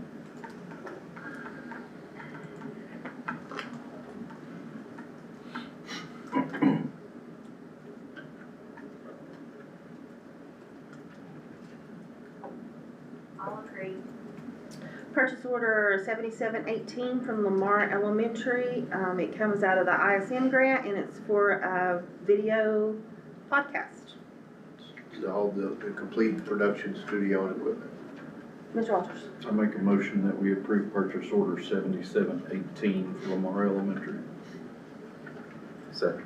All agreed. Purchase order 7718 from Lamar Elementary. It comes out of the ISM grant, and it's for a video podcast. The complete production studio and equipment. Mr. Walters? I make a motion that we approve purchase order 7718 for Lamar Elementary. Second.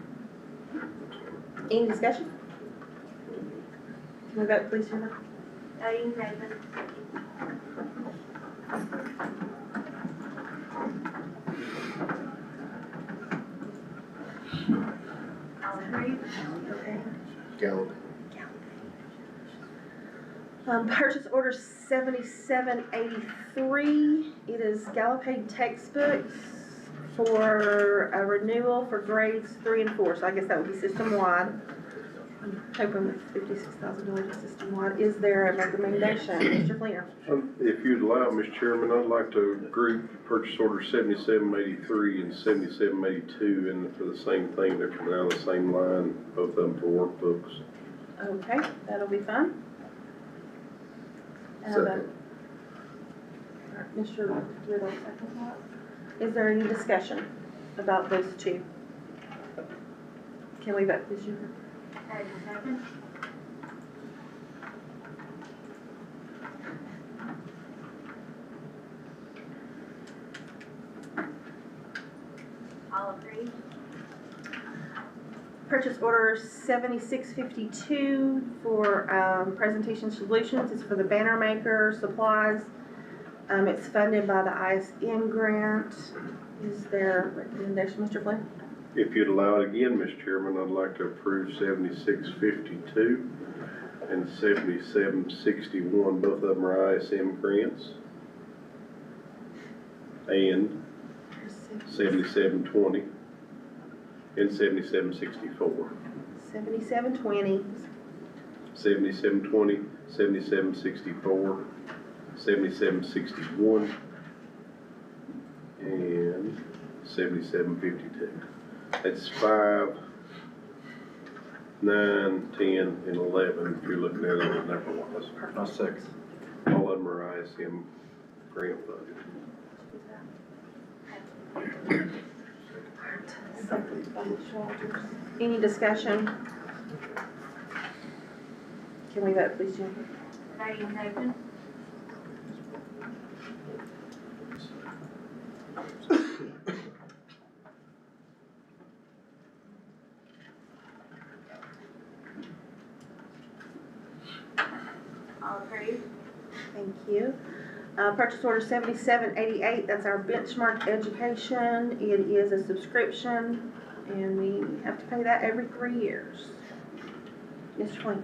Any discussion? Can we vote please, Jennifer? Voting is open. All approved. Okay. Gallup. Purchase order 7783. It is Gallup-Paid textbooks for a renewal for grades 3 and 4. So I guess that would be system-wide. I'm hoping with $56,000 system-wide. Is there a recommendation? Mr. Fleener? If you'd allow, Mr. Chairman, I'd like to group purchase order 7783 and 7782 in for the same thing. They're coming out of the same line, both of them for workbooks. Okay, that'll be fun. Second. Mr. Riddle, second that. Is there any discussion about those two? Can we vote, please, Jennifer? Voting is open. All agreed. Purchase order 7652 for Presentation Solutions. It's for the banner maker supplies. It's funded by the ISM grant. Is there a recommendation, Mr. Flynn? If you'd allow it again, Mr. Chairman, I'd like to approve 7652 and 7761. Both of them are ISM grants. And 7720 and 7764. 7720. 7720, 7764, 7761, and 7752. That's 5 9, 10, and 11, if you're looking at it on number wise. My second. All of them are ISM grant funded. Any discussion? Can we vote, please, Jennifer? Voting is open. All approved. Thank you. Purchase order 7788, that's our benchmark education. It is a subscription, and we have to pay that every 3 years. Mr. Flynn?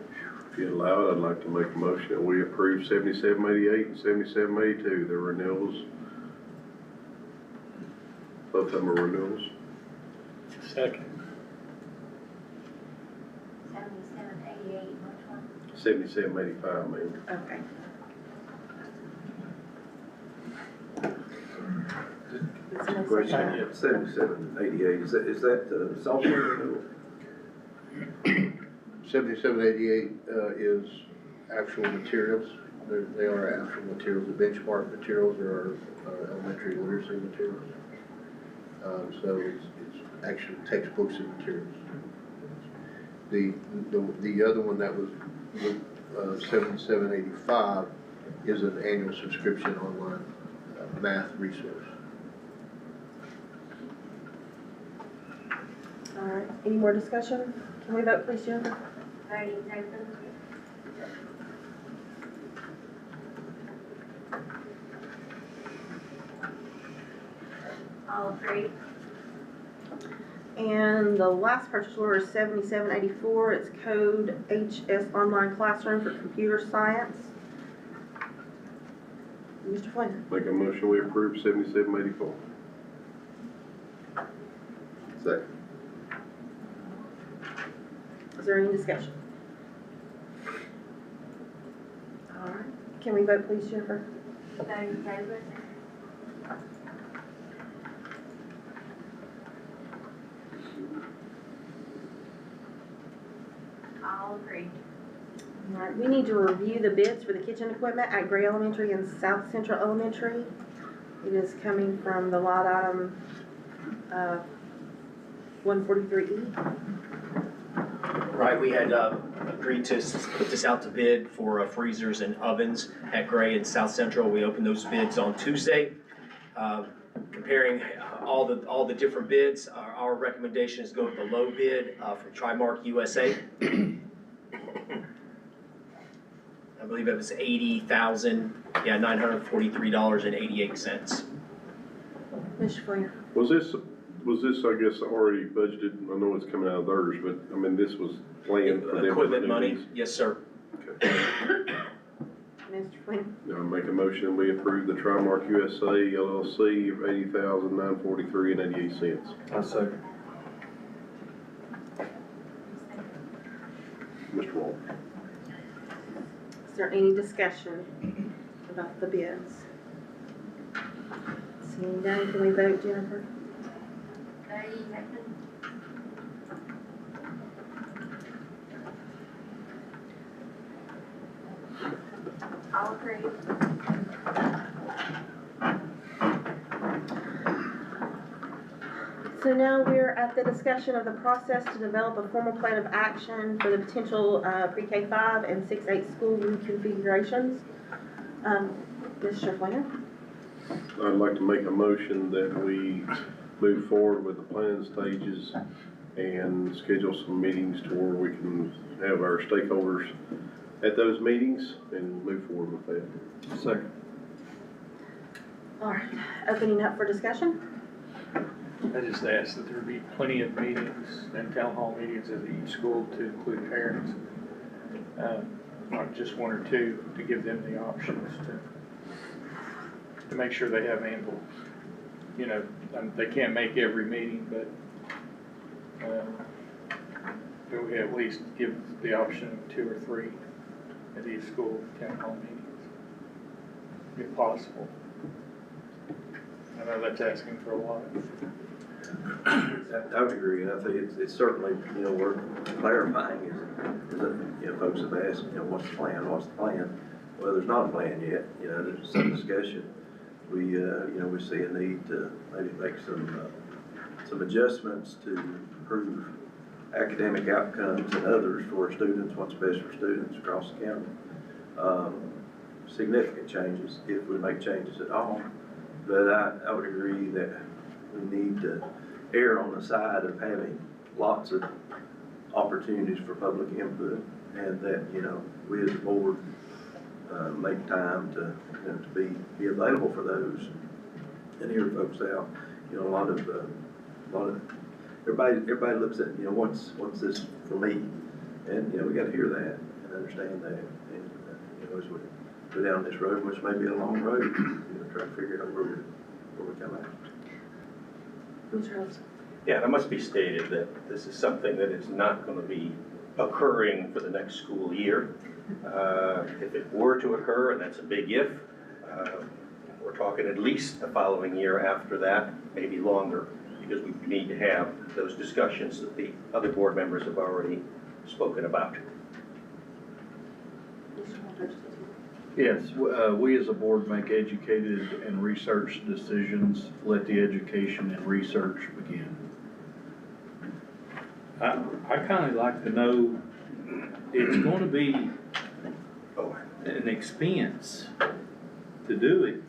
If you allow it, I'd like to make a motion that we approve 7788 and 7782. They're renewals. Both of them are renewals. Second. 7788, which one? 7785, maybe. Okay. Question, 7788, is that software renewal? 7788 is actual materials. They are actual materials. The benchmark materials are our elementary literacy materials. So it's actual textbooks and materials. The other one that was 7785 is an annual subscription online math resource. All right, any more discussion? Can we vote, please, Jennifer? Voting is open. All approved. And the last purchase order is 7784. It's code HS Online Classroom for Computer Science. Mr. Flynn? Make a motion we approve 7784. Second. Is there any discussion? All right, can we vote, please, Jennifer? Voting is open. All approved. All right, we need to review the bids for the kitchen equipment at Gray Elementary and South Central Elementary. It is coming from the lot item 143E. Right, we had agreed to put this out to bid for freezers and ovens at Gray and South Central. We opened those bids on Tuesday. Comparing all the different bids, our recommendation is go with the low bid from Trimark USA. I believe it was $943.88. Mr. Flynn? Was this, I guess, already budgeted? I know it's coming out of theirs, but I mean, this was planned for them. Equipment money, yes, sir. Okay. Mr. Flynn? Now make a motion we approve the Trimark USA LLC of $80,943.88. I second. Mr. Wall. Is there any discussion about the bids? Seeing none, can we vote, Jennifer? Voting is open. All approved. So now we're at the discussion of the process to develop a formal plan of action for the potential pre-K 5 and 6-8 school reconfigurations. Mr. Flynn? I'd like to make a motion that we move forward with the plan stages and schedule some meetings to where we can have our stakeholders at those meetings and move forward with that. Second. All right, opening up for discussion. I just asked that there be plenty of meetings and town hall meetings at each school to include parents. Not just one or two, to give them the options to make sure they have ample, they can't make every meeting, but we at least give the option of 2 or 3 at each school town hall meetings, if possible. I know that's asking for a lot. I would agree, and I think it's certainly, you know, worth clarifying is that, you know, folks have asked, you know, what's the plan? Well, there's not a plan yet, you know, there's some discussion. We, you know, we see a need to maybe make some adjustments to improve academic outcomes and others for students, what's best for students across the county. Significant changes, if we make changes at all. But I would agree that we need to err on the side of having lots of opportunities for public input, and that, you know, we as a board make time to, you know, to be available for those and hear folks out. You know, a lot of everybody looks at, you know, what's this for me, and, you know, we got to hear that and understand that, and you know, as we go down this road, which may be a long road, you know, try to figure out where we come out. Yeah, and it must be stated that this is something that is not going to be occurring for the next school year. If it were to occur, and that's a big if, we're talking at least the following year after that, maybe longer, because we need to have those discussions that the other board members have already spoken about. Yes, we as a board make educated and researched decisions. Let the education and research begin. I kind of like to know, it's going to be an expense to do it,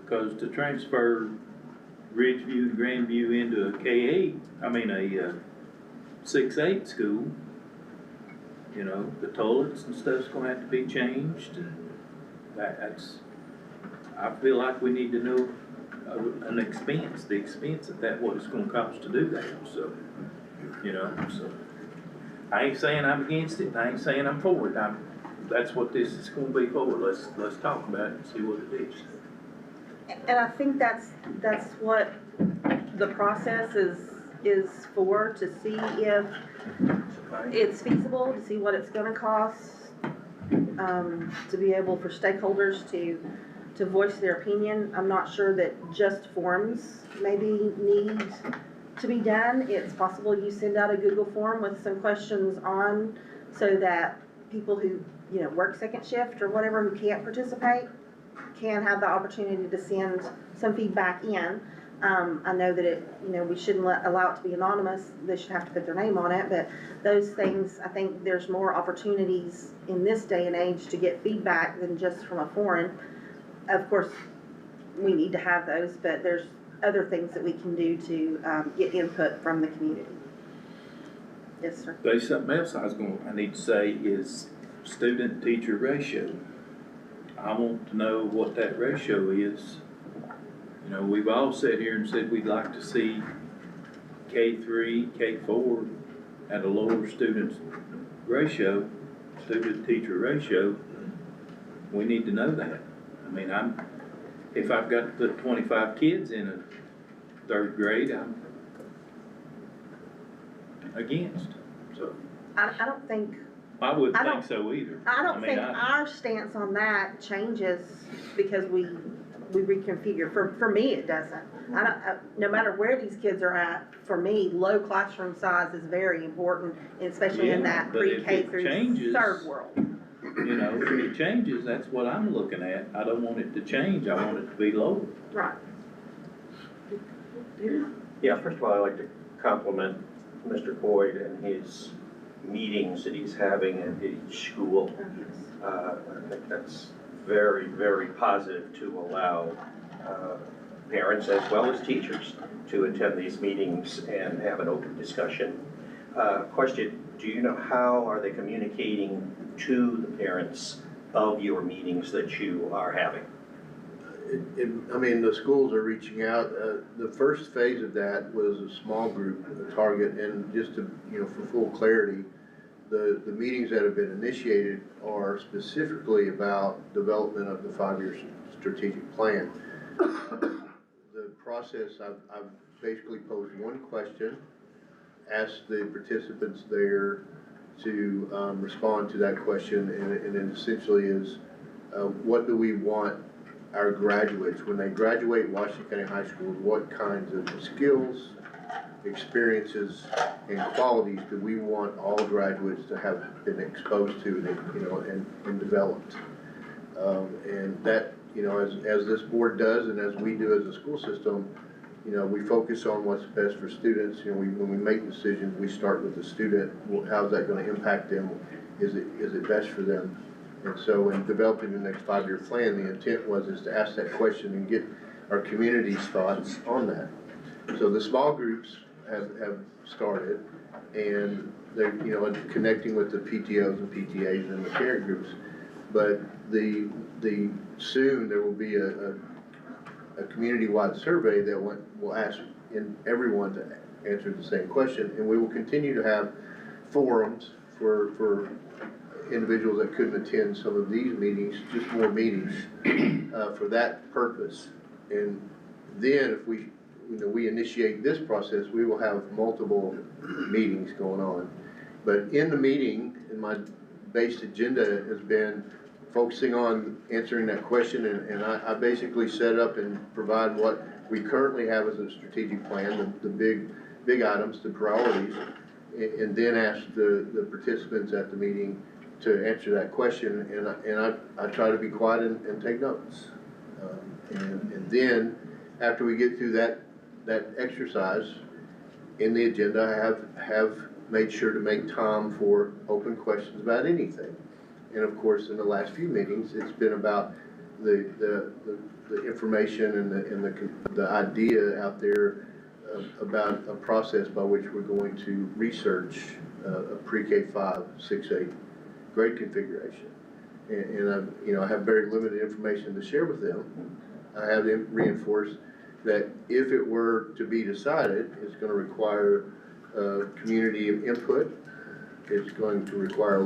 because to transfer Ridgeview and Grandview into a K-8, I mean a 6-8 school, you know, the toilets and stuff's gonna have to be changed, and that's, I feel like we need to know the expense of that, what it's gonna cost to do that, so, you know, so. I ain't saying I'm against it, I ain't saying I'm for it, that's what this is gonna be for, let's talk about it and see what it is. And I think that's what the process is for, to see if it's feasible, to see what it's gonna cost, to be able for stakeholders to voice their opinion. I'm not sure that just forms maybe need to be done. It's possible you send out a Google form with some questions on, so that people who, you know, work second shift or whatever, who can't participate, can have the opportunity to send some feedback in. I know that you know, we shouldn't allow it to be anonymous. They should have to put their name on it, but those things, I think there's more opportunities in this day and age to get feedback than just from a foreign. Of course, we need to have those, but there's other things that we can do to get input from the community. Yes, sir. There's something else I need to say is student-teacher ratio. I want to know what that ratio is. You know, we've all sat here and said we'd like to see K3, K4 at a lower student teacher ratio. We need to know that. I mean, if I've got to put 25 kids in a third grade, I'm against. So I don't think. I wouldn't think so either. I don't think our stance on that changes because we reconfigure. For me, it doesn't. No matter where these kids are at, for me, low classroom size is very important, especially in that pre-K through third world. You know, if it changes, that's what I'm looking at. I don't want it to change. I want it to be lower. Right. Yeah, first of all, I'd like to compliment Mr. Boyd and his meetings that he's having at each school. I think that's very, very positive to allow parents as well as teachers to attend these meetings and have an open discussion. Question, do you know how are they communicating to the parents of your meetings that you are having? I mean, the schools are reaching out. The first phase of that was a small group, a target, and just to, you know, for full clarity, the meetings that have been initiated are specifically about development of the 5-year strategic plan. The process, I've basically posed one question, asked the participants there to respond to that question, and it essentially is, what do we want our graduates, when they graduate Washington County High School, what kinds of skills, experiences, and qualities do we want all graduates to have been exposed to, and developed. And that, as this board does and as we do as a school system, we focus on what's best for students. When we make decisions, we start with the student. How's that going to impact them? Is it best for them? And so in developing the next 5-year plan, the intent is to ask that question and get our community's thoughts on that. So the small groups have started, and they're, connecting with the PTOs and PTAs and the parent groups. But soon there will be a community-wide survey that will ask everyone to answer the same question, and we will continue to have forums for individuals that couldn't attend some of these meetings, just more meetings for that purpose. And then if we initiate this process, we will have multiple meetings going on. But in the meeting, in my base agenda has been focusing on answering that question, and I basically set up and provide what we currently have as a strategic plan, the big items, the priorities, and then ask the participants at the meeting to answer that question, and I try to be quiet and take notes. And then after we get through that exercise in the agenda, I have made sure to make time for open questions about anything. And of course, in the last few meetings, it's been about the information and the idea out there about a process by which we're going to research a pre-K 5, 6, 8 grade configuration. And I have very limited information to share with them. I have them reinforce that if it were to be decided, it's going to require community input. It's going to require a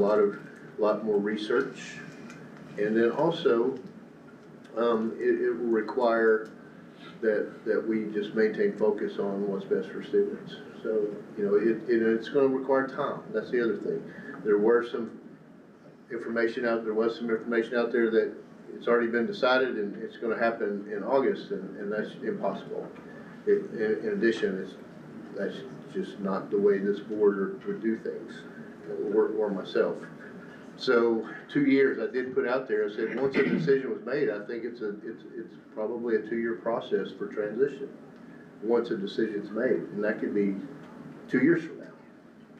lot more research, and then also it will require that we just maintain focus on what's best for students. So it's going to require time. That's the other thing. There was some information out there that it's already been decided and it's going to happen in August, and that's impossible. In addition, that's just not the way this board would do things, or myself. So 2 years I did put out there. I said once a decision was made, I think it's probably a 2-year process for transition. Once a decision's made, and that could be 2 years from now.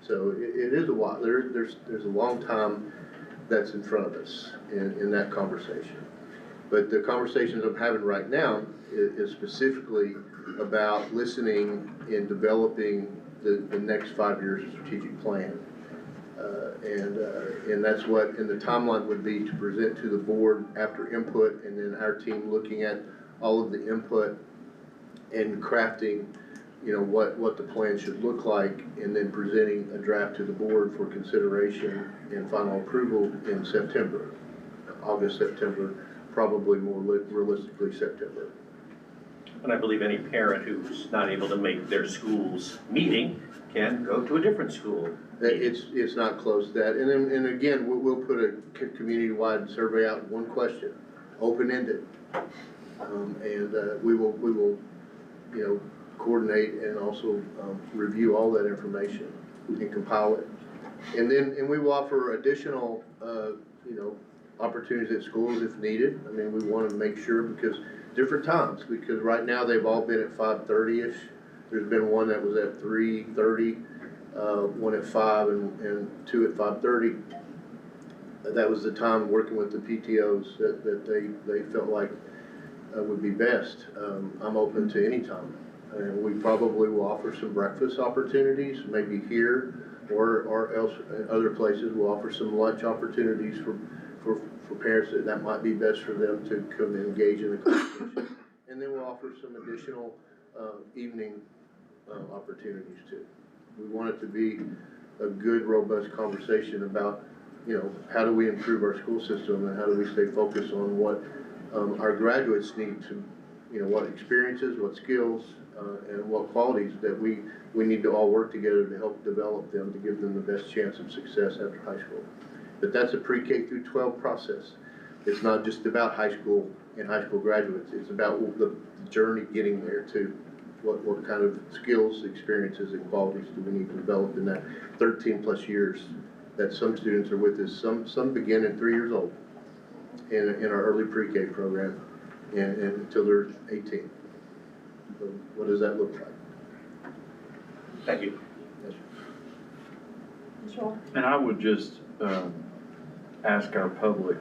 So it is a while. There's a long time that's in front of us in that conversation. But the conversations I'm having right now is specifically about listening and developing the next 5-year strategic plan. And that's what, and the timeline would be to present to the board after input, and then our team looking at all of the input and crafting, what the plan should look like, and then presenting a draft to the board for consideration and final approval in September, August, September, probably more realistically September. And I believe any parent who's not able to make their school's meeting can go to a different school. It's not close to that. And again, we'll put a community-wide survey out, one question, open-ended. And we will coordinate and also review all that information and compile it. And we will offer additional, opportunities at schools if needed. I mean, we want to make sure, because different times, because right now they've all been at 5:30-ish. There's been one that was at 3:30, one at 5, and 2 at 5:30. That was the time working with the PTOs that they felt like would be best. I'm open to any time. And we probably will offer some breakfast opportunities, maybe here or else other places. We'll offer some lunch opportunities for parents that might be best for them to come and engage in the conversation. And then we'll offer some additional evening opportunities too. We want it to be a good, robust conversation about, how do we improve our school system, and how do we stay focused on what our graduates need to, what experiences, what skills, and what qualities that we need to all work together to help develop them, to give them the best chance of success after high school. But that's a pre-K through 12 process. It's not just about high school and high school graduates. It's about the journey getting there too. What kind of skills, experiences, and qualities do we need to develop in that 13 plus years that some students are with us. Some begin at 3 years old in our early pre-K program and until they're 18. So what does that look like? Thank you. Sure. And I would just ask our public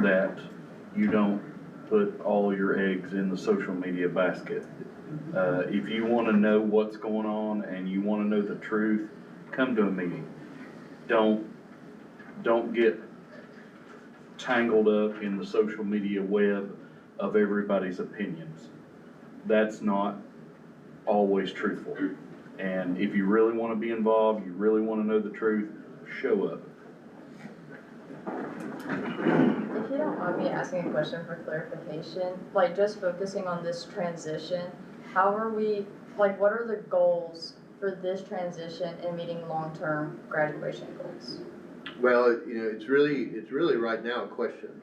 that you don't put all your eggs in the social media basket. If you want to know what's going on and you want to know the truth, come to a meeting. Don't get tangled up in the social media web of everybody's opinions. That's not always truthful. And if you really want to be involved, you really want to know the truth, show up. If you don't mind me asking a question for clarification, like just focusing on this transition, how are we, like what are the goals for this transition in meeting long-term graduation goals? Well, you know, it's really right now a question.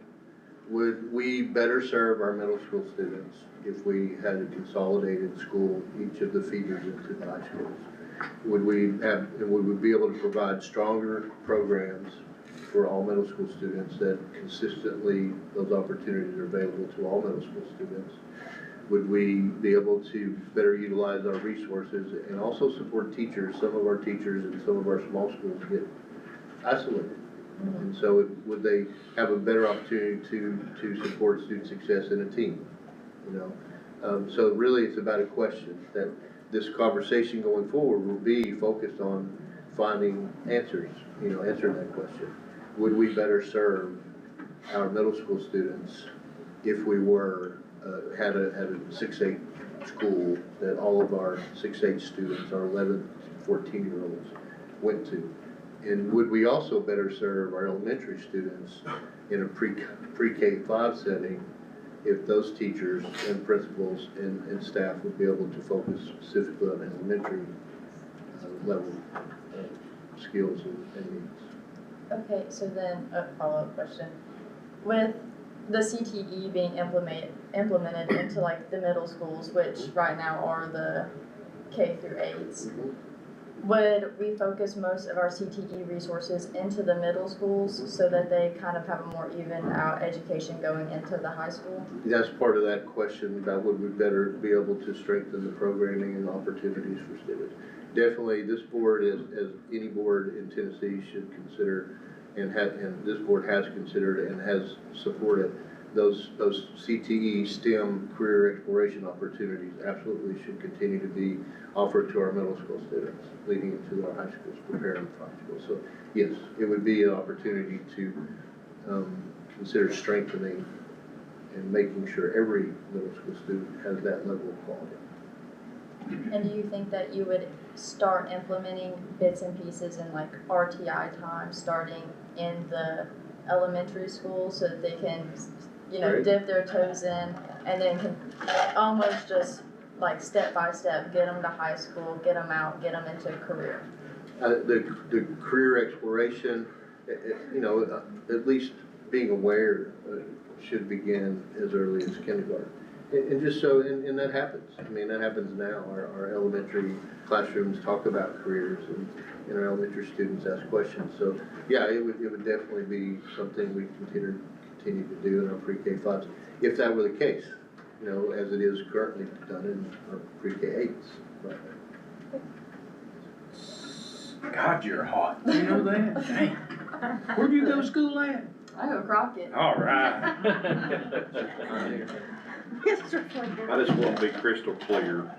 Would we better serve our middle school students if we had a consolidated school, each of the feeders into the high schools? Would we be able to provide stronger programs for all middle school students that consistently those opportunities are available to all middle school students? Would we be able to better utilize our resources and also support teachers? Some of our teachers in some of our small schools get isolated. And so would they have a better opportunity to support student success in a team? You know, so really it's about a question that this conversation going forward will be focused on finding answers, you know, answering that question. Would we better serve our middle school students if we were had a 6-8 school that all of our 6-8 students, our 11, 14-year-olds went to? And would we also better serve our elementary students in a pre-K-5 setting if those teachers and principals and staff would be able to focus specifically on elementary level skills and needs? Okay, so then a follow-up question. With the CTE being implemented into like the middle schools, which right now are the K through 8s, would we focus most of our CTE resources into the middle schools so that they kind of have a more even out education going into the high school? That's part of that question about would we better be able to strengthen the programming and opportunities for students. Definitely this board, as any board in Tennessee should consider, and this board has considered and has supported, those CTE STEM career exploration opportunities absolutely should continue to be offered to our middle school students leading into our high schools, preparing for high school. So yes, it would be an opportunity to consider strengthening and making sure every middle school student has that level of quality. And do you think that you would start implementing bits and pieces in like RTI time starting in the elementary school so that they can, you know, dip their toes in and then can almost just like step by step get them to high school, get them out, get them into a career? The career exploration, you know, at least being aware should begin as early as kindergarten. And just so, and that happens. I mean, that happens now. Our elementary classrooms talk about careers and our elementary students ask questions. So yeah, it would definitely be something we continue to do in our pre-K-5s, if that were the case, you know, as it is currently done in our pre-K-8s. Right. God, you're hot. You know that? Dang. Where'd you go to school at? I go Crockett. All right. I just want to be crystal clear.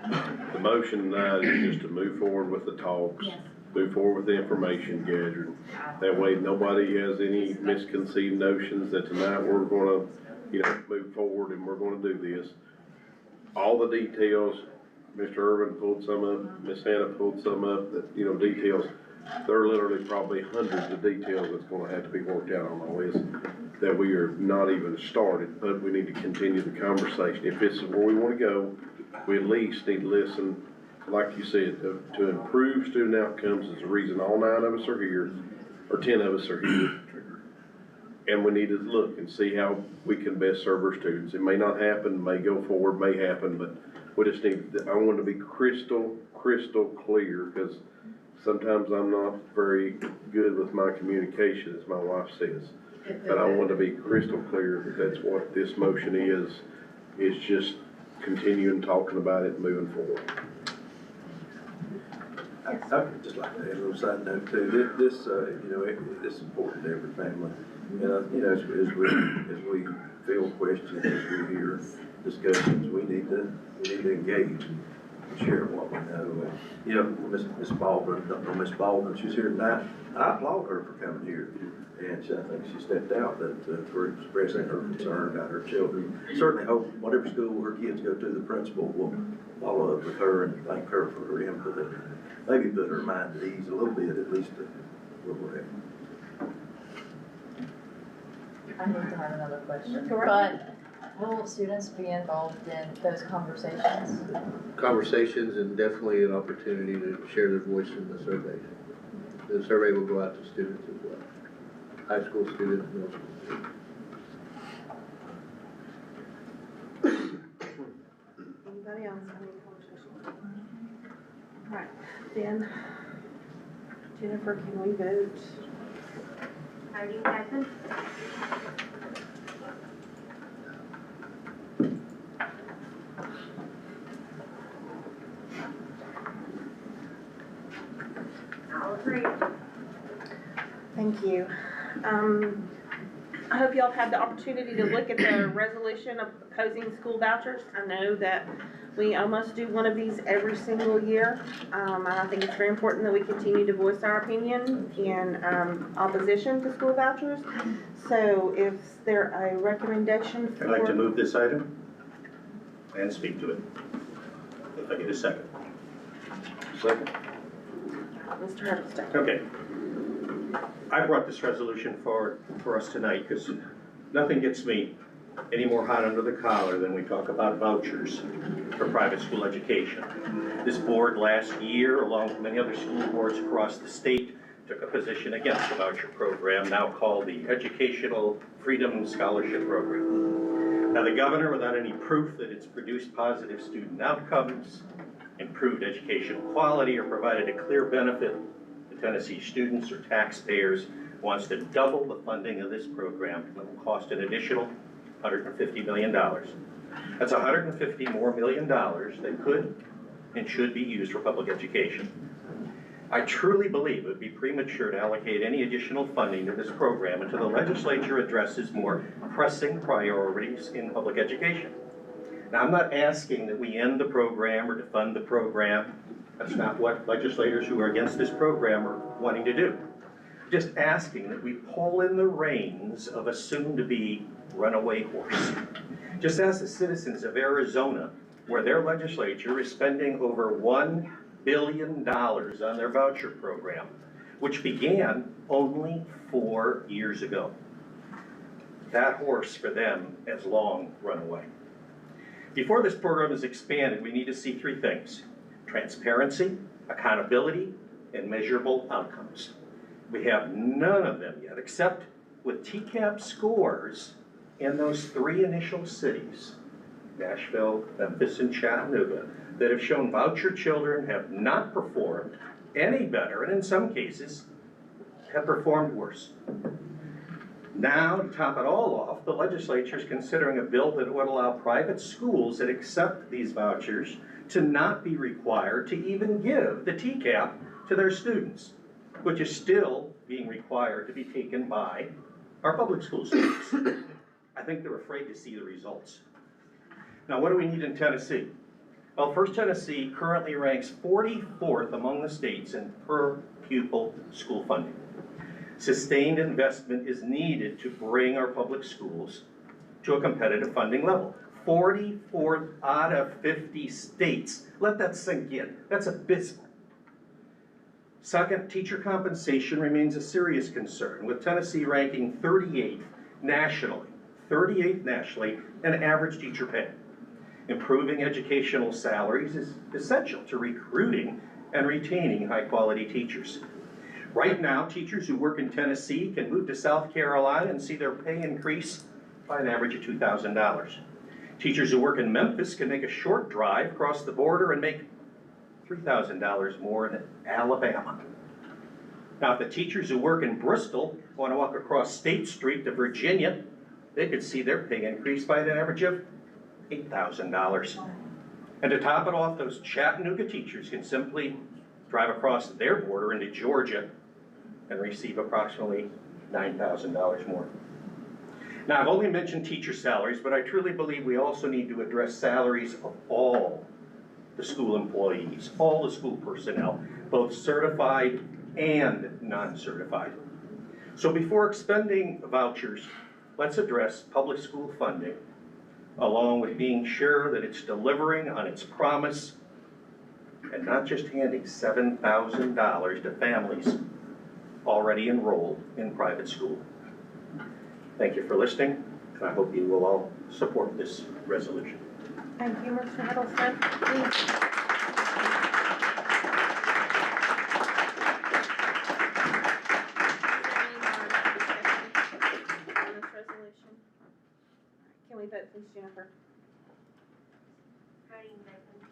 The motion tonight is just to move forward with the talks, move forward with the information gathered. That way nobody has any misconceived notions that tonight we're gonna, you know, move forward and we're gonna do this. All the details, Mr. Irvin pulled some up, Ms. Hannah pulled some up, that, you know, details. There are literally probably hundreds of details that's gonna have to be worked out on all this that we are not even started, but we need to continue the conversation. If this is where we wanna go, we at least need to listen, like you said, to improve student outcomes is the reason all 9 of us are here, or 10 of us are here. And we need to look and see how we can best serve our students. It may not happen, may go forward, may happen, but we just need, I want to be crystal clear, because sometimes I'm not very good with my communication, as my wife says. But I want to be crystal clear that that's what this motion is just continuing talking about it and moving forward. I'd just like to add a little side note too. This, this is important to every family. As we feel questions, as we hear discussions, we need to engage and share what we know. Miss Baldwin, don't know Miss Baldwin, she's here tonight. I applaud her for coming here, and I think she stepped out for expressing her concern about her children. Certainly hope whatever school her kids go to, the principal will follow up with her and thank her for her input. Maybe put her mind at ease a little bit, at least where we're at. I need to have another question, Go right but will students be involved in those conversations? Conversations, and definitely an opportunity to share their voice in the survey. The survey will go out to students as well, high school students, middle school students. Anybody else have any conversation? All right, then, Jennifer, can we vote? Voting open. I'll agree. Thank you. I hope y'all have had the opportunity to look at the resolution of opposing school vouchers. I know that we almost do one of these every single year. And I think it's very important that we continue to voice our opinion in opposition to school vouchers. So is there a recommendation for? I'd like to move this item and speak to it. If I get a second. Second. Mr. Huddleston. Okay. I brought this resolution forward for us tonight because nothing gets me any more hot under the collar than we talk about vouchers for private school education. This board last year, along with many other school boards across the state, took a position against the voucher program, now called the Educational Freedom Scholarship Program. Now, the governor, without any proof that it's produced positive student outcomes, improved educational quality, or provided a clear benefit to Tennessee students or taxpayers, wants to double the funding of this program. It will cost an additional $150 million. That's $150 more million that could and should be used for public education. I truly believe it would be premature to allocate any additional funding to this program until the legislature addresses more pressing priorities in public education. Now, I'm not asking that we end the program or defund the program. That's not what legislators who are against this program are wanting to do. Just asking that we pull in the reins of a soon-to-be runaway horse. Just ask the citizens of Arizona, where their legislature is spending over $1 billion on their voucher program, which began only 4 years ago. That horse for them has long run away. Before this program is expanded, we need to see three things: transparency, accountability, and measurable outcomes. We have none of them yet, except with TCAP scores in those three initial cities, Nashville, Memphis, and Chattanooga, that have shown voucher children have not performed any better, and in some cases, have performed worse. Now, to top it all off, the legislature is considering a bill that would allow private schools that accept these vouchers to not be required to even give the TCAP to their students, which is still being required to be taken by our public school students. I think they're afraid to see the results. Now, what do we need in Tennessee? Well, first, Tennessee currently ranks 44th among the states in per pupil school funding. Sustained investment is needed to bring our public schools to a competitive funding level. 44th out of 50 states. Let that sink in. That's abysmal. Second, teacher compensation remains a serious concern, with Tennessee ranking 38th nationally in average teacher pay. Improving educational salaries is essential to recruiting and retaining high-quality teachers. Right now, teachers who work in Tennessee can move to South Carolina and see their pay increase by an average of $2,000. Teachers who work in Memphis can make a short drive across the border and make $3,000 more in Alabama. Now, if the teachers who work in Bristol want to walk across State Street to Virginia, they could see their pay increase by an average of $8,000. And to top it off, those Chattanooga teachers can simply drive across their border into Georgia and receive approximately $9,000 more. Now, I've only mentioned teacher salaries, but I truly believe we also need to address salaries of all the school employees, all the school personnel, both certified and non-certified. So before expending vouchers, let's address public school funding, along with being sure that it's delivering on its promise and not just handing $7,000 to families already enrolled in private school. Thank you for listening, and I hope you will all support this resolution. Thank you, Mr. Hiddleston. Please. Can we vote, please, Jennifer? Voting open.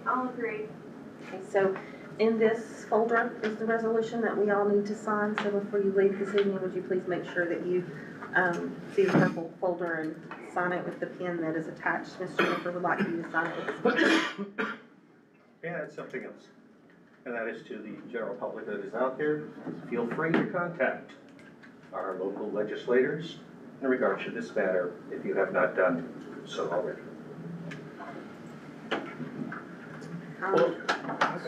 All agree. Okay, so in this folder is the resolution that we all need to sign. So before you leave this evening, would you please make sure that you see the purple folder and sign it with the pen that is attached. Mr. Jennifer would like you to sign it with this pen. And it's something else, and that is to the general public that is out there, feel free to contact our local legislators in regards to this matter if you have not done so already. Well,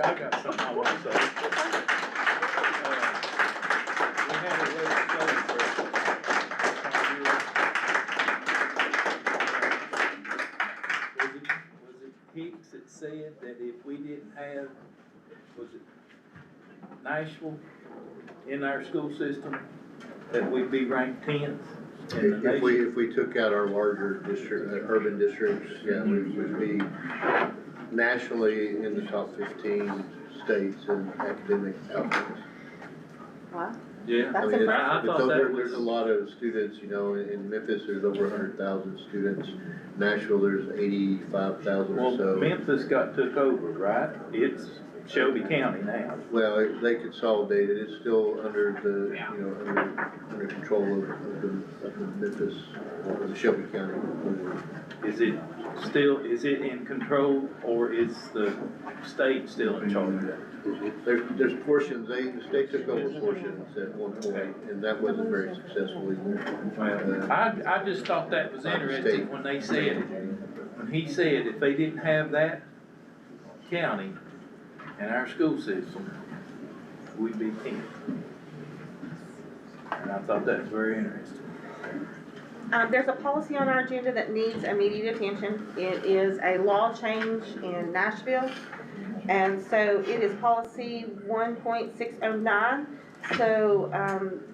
I got something I want to say. We had a legislature. Was it Hicks that said that if we didn't have, was it Nashville in our school system, that we'd be ranked 10th in the nation? If we took out our larger district, urban districts, yeah, we would be nationally in the top 15 states in academic outcomes. Wow. Yeah, That's I mean, impressive. I thought that was. There's a lot of students, you know, in Memphis, there's over 100,000 students. Nashville, there's 85,000 or so. Well, Memphis got took over, right? It's Shelby County now. Well, they consolidated, it's still under the, you know, under control of the Memphis, or the Shelby County. Is it in control, or is the state still in charge of that? There's portions, the state took over portions at one point, and that wasn't very successful either. I just thought that was interesting when they said, when he said if they didn't have that county in our school system, we'd be 10th. And I thought that was very interesting. There's a policy on our agenda that needs immediate attention. It is a law change in Nashville. And so it is policy 1.609. So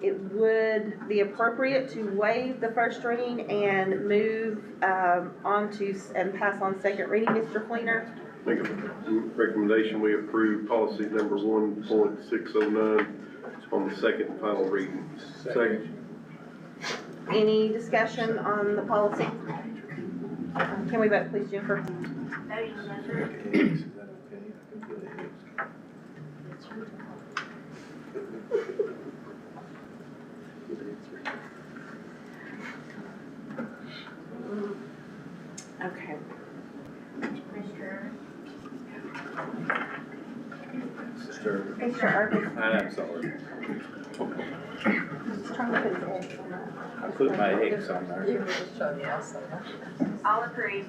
it would be appropriate to waive the first reading and move on to and pass on second reading. Mr. Fleener? Make a recommendation, we approve policy number 1.609 on the second and final reading. Second. Any discussion on the policy? Can we vote, please, Jennifer? Voting open. Okay. Mr. Irvin. I'm sorry. Just trying to put his X on that. I put my X on there. You were just trying to ask something. All agree.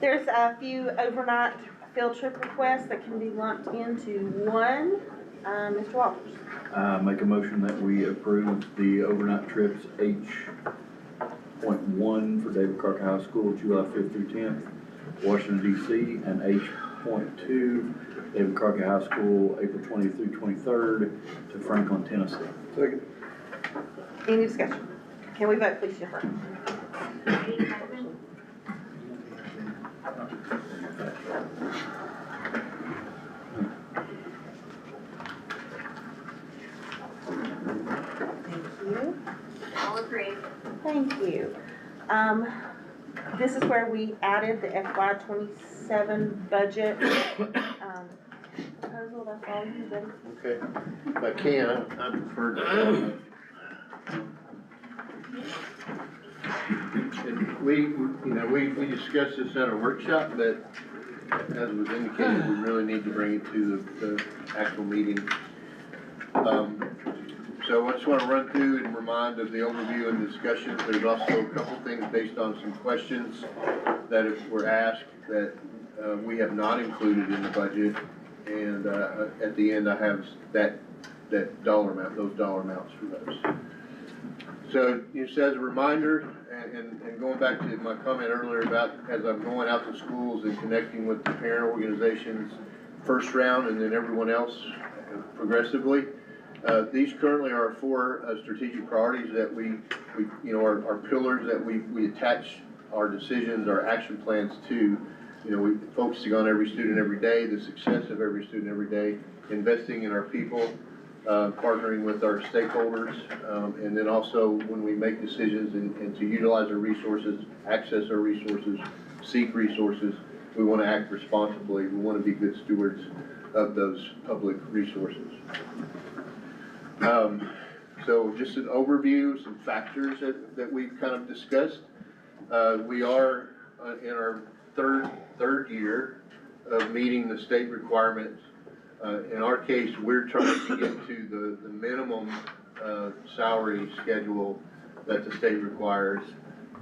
There's a few overnight field trip requests that can be lumped into one. Mr. Walters. Make a motion that we approve the overnight trips H.1 for David Crockett High School, July 5th through 10th, Washington DC, and H.2 David Crockett High School, April 20th through 23rd to Franklin, Tennessee. Second. Any discussion? Can we vote, please, Jennifer? Thank you. All agreed. Thank you. This is where we added the FY '27 budget. Proposal, that's all you, buddy. Okay, if I can, I prefer to. We discussed this at a workshop, but as was indicated, we really need to bring it to the actual meeting. So I just want to run through and remind of the overview and discussion. There's also a couple things based on some questions that were asked that we have not included in the budget. And at the end, I have that dollar amount, those dollar amounts for those. So just as a reminder, and going back to my comment earlier about as I'm going out to schools and connecting with the parent organizations, first round and then everyone else progressively. These currently are 4 strategic priorities that we are pillars that we attach our decisions, our action plans to. We focusing on every student every day, the success of every student every day, investing in our people, partnering with our stakeholders, and then also when we make decisions and to utilize our resources, access our resources, seek resources, we want to act responsibly. We want to be good stewards of those public resources. So just an overview, some factors that we've kind of discussed. We are in our third year of meeting the state requirements. In our case, we're trying to get to the minimum salary schedule that the state requires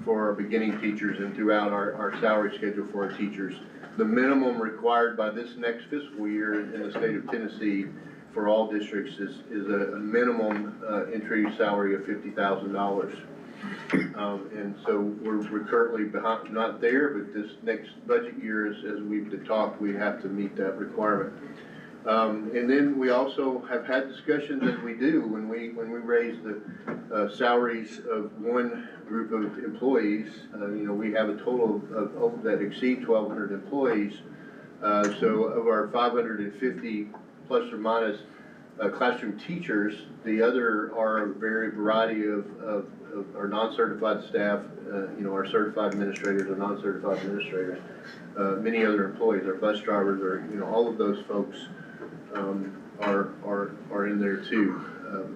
for our beginning teachers and throughout our salary schedule for our teachers. The minimum required by this next fiscal year in the state of Tennessee for all districts is a minimum entry salary of $50,000. And so we're currently behind, not there, but this next budget year, as we've talked, we have to meet that requirement. And then we also have had discussions as we do when we raise the salaries of one group of employees. We have a total of that exceed 1,200 employees. So of our 550 plus or minus classroom teachers, the other are a variety of our non-certified staff, our certified administrators, our non-certified administrators, many other employees, our bus drivers, or all of those folks are in there too.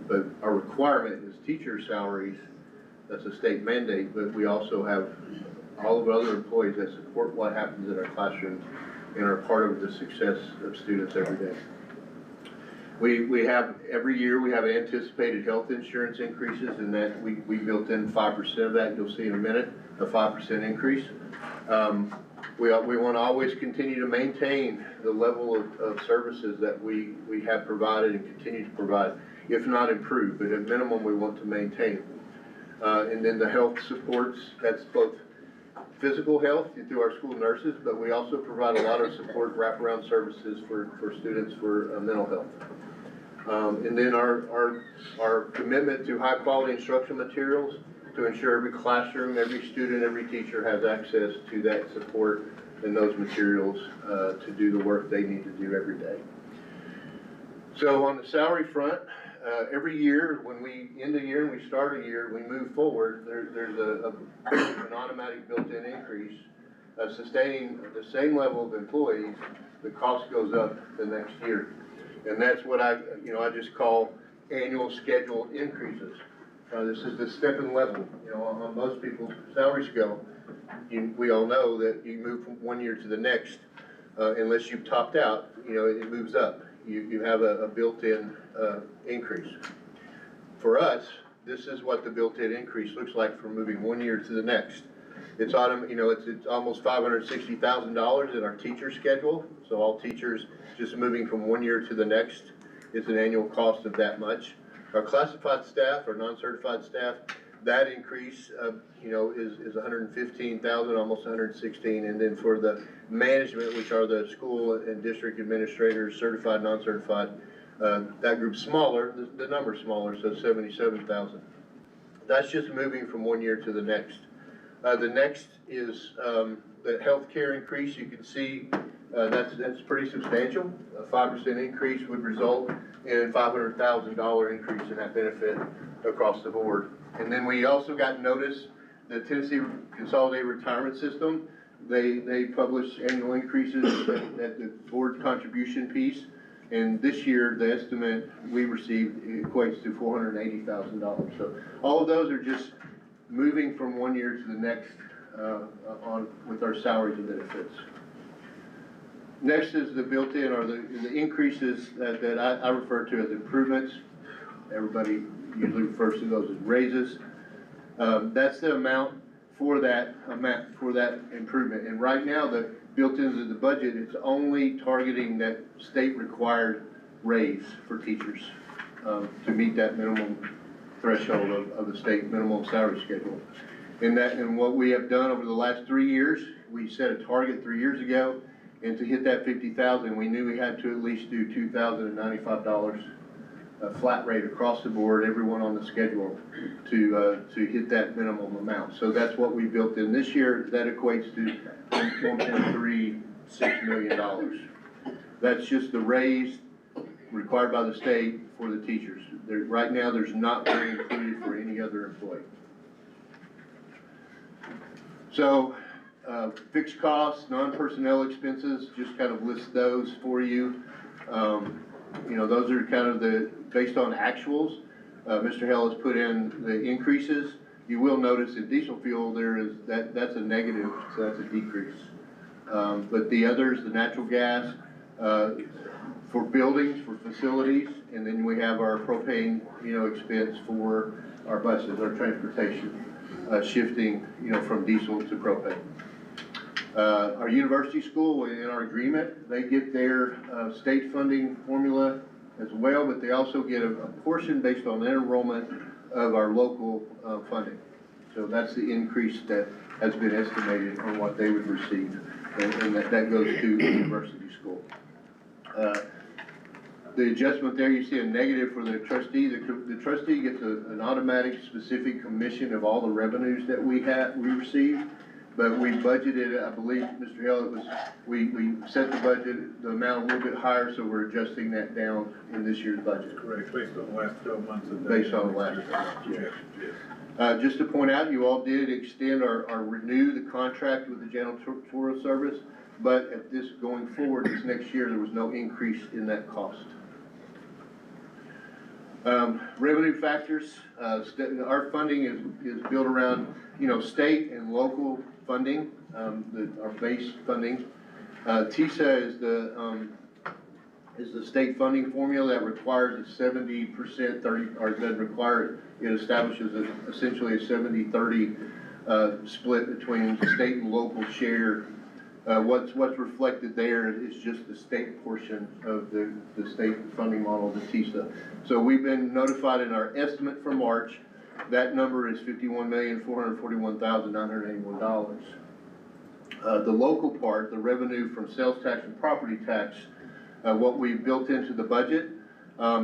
But our requirement is teacher salaries. That's a state mandate, but we also have all of our other employees that support what happens in our classrooms and are part of the success of students every day. We have, every year, we have anticipated health insurance increases, and that we built in 5% of that. You'll see in a minute, a 5% increase. We want to always continue to maintain the level of services that we have provided and continue to provide, if not improve, but at minimum, we want to maintain. And then the health supports, that's both physical health through our school nurses, but we also provide a lot of support, wraparound services for students for mental health. And then our commitment to high quality instructional materials to ensure every classroom, every student, every teacher has access to that support and those materials to do the work they need to do every day. So on the salary front, every year when we end the year and we start a year, we move forward, there's an automatic built-in increase. Sustaining the same level of employees, the cost goes up the next year. And that's what I just call annual schedule increases. This is the stepping level. On most people's salary scale, we all know that you move from one year to the next, unless you've topped out, it moves up. You have a built-in increase. For us, this is what the built-in increase looks like from moving one year to the next. It's almost $560,000 in our teacher schedule. So all teachers just moving from one year to the next, it's an annual cost of that much. Our classified staff, our non-certified staff, that increase, is $115,000, almost $116,000. And then for the management, which are the school and district administrators, certified, non-certified, that group's smaller, the number's smaller, so $77,000. That's just moving from one year to the next. The next is the healthcare increase. You can see that's pretty substantial. A 5% increase would result in a $500,000 increase in that benefit across the board. And then we also got notice the Tennessee Consolidated Retirement System, they publish annual increases at the board contribution piece. And this year, the estimate we received equates to $480,000. So all of those are just moving from one year to the next with our salaries and benefits. Next is the built-in or the increases that I refer to as improvements. Everybody usually refers to those as raises. That's the amount for that improvement. And right now, the built into the budget, it's only targeting that state required raise for teachers to meet that minimum threshold of the state minimum salary schedule. And what we have done over the last 3 years, we set a target 3 years ago, and to hit that 50,000, we knew we had to at least do $2,095 flat rate across the board, everyone on the schedule, to hit that minimum amount. So that's what we built in this year. That equates to $1.36 million. That's just the raise required by the state for the teachers. Right now, there's not one included for any other employee. So fixed costs, non-personnel expenses, just kind of list those for you. Those are kind of based on actuals. Mr. Hell has put in the increases. You will notice in diesel fuel that's a negative, so that's a decrease. But the others, the natural gas, for buildings, for facilities, and then we have our propane, expense for our buses, our transportation, shifting, from diesel to propane. Our university school, in our agreement, they get their state funding formula as well, but they also get a portion based on their enrollment of our local funding. So that's the increase that has been estimated on what they would receive, and that goes to the university school. The adjustment there, you see a negative for the trustee. The trustee gets an automatic specific commission of all the revenues that we receive. But we budgeted, I believe, Mr. Hill, we set the budget, the amount a little bit higher, so we're adjusting that down in this year's budget. Correct, based on the last 12 months. Based on the last 12 months, yes. Just to point out, you all did extend or renew the contract with the janitorial service, but at this going forward, this next year, there was no increase in that cost. Revenue factors, our funding is built around, state and local funding, our base funding. TISA is the state funding formula that requires a 70%, 30, or doesn't require it establishes essentially a 70-30 split between state and local share. What's reflected there is just the state portion of the state funding model, the TISA. So we've been notified in our estimate for March. That number is $51,441,981. The local part, the revenue from sales tax and property tax, what we built into the budget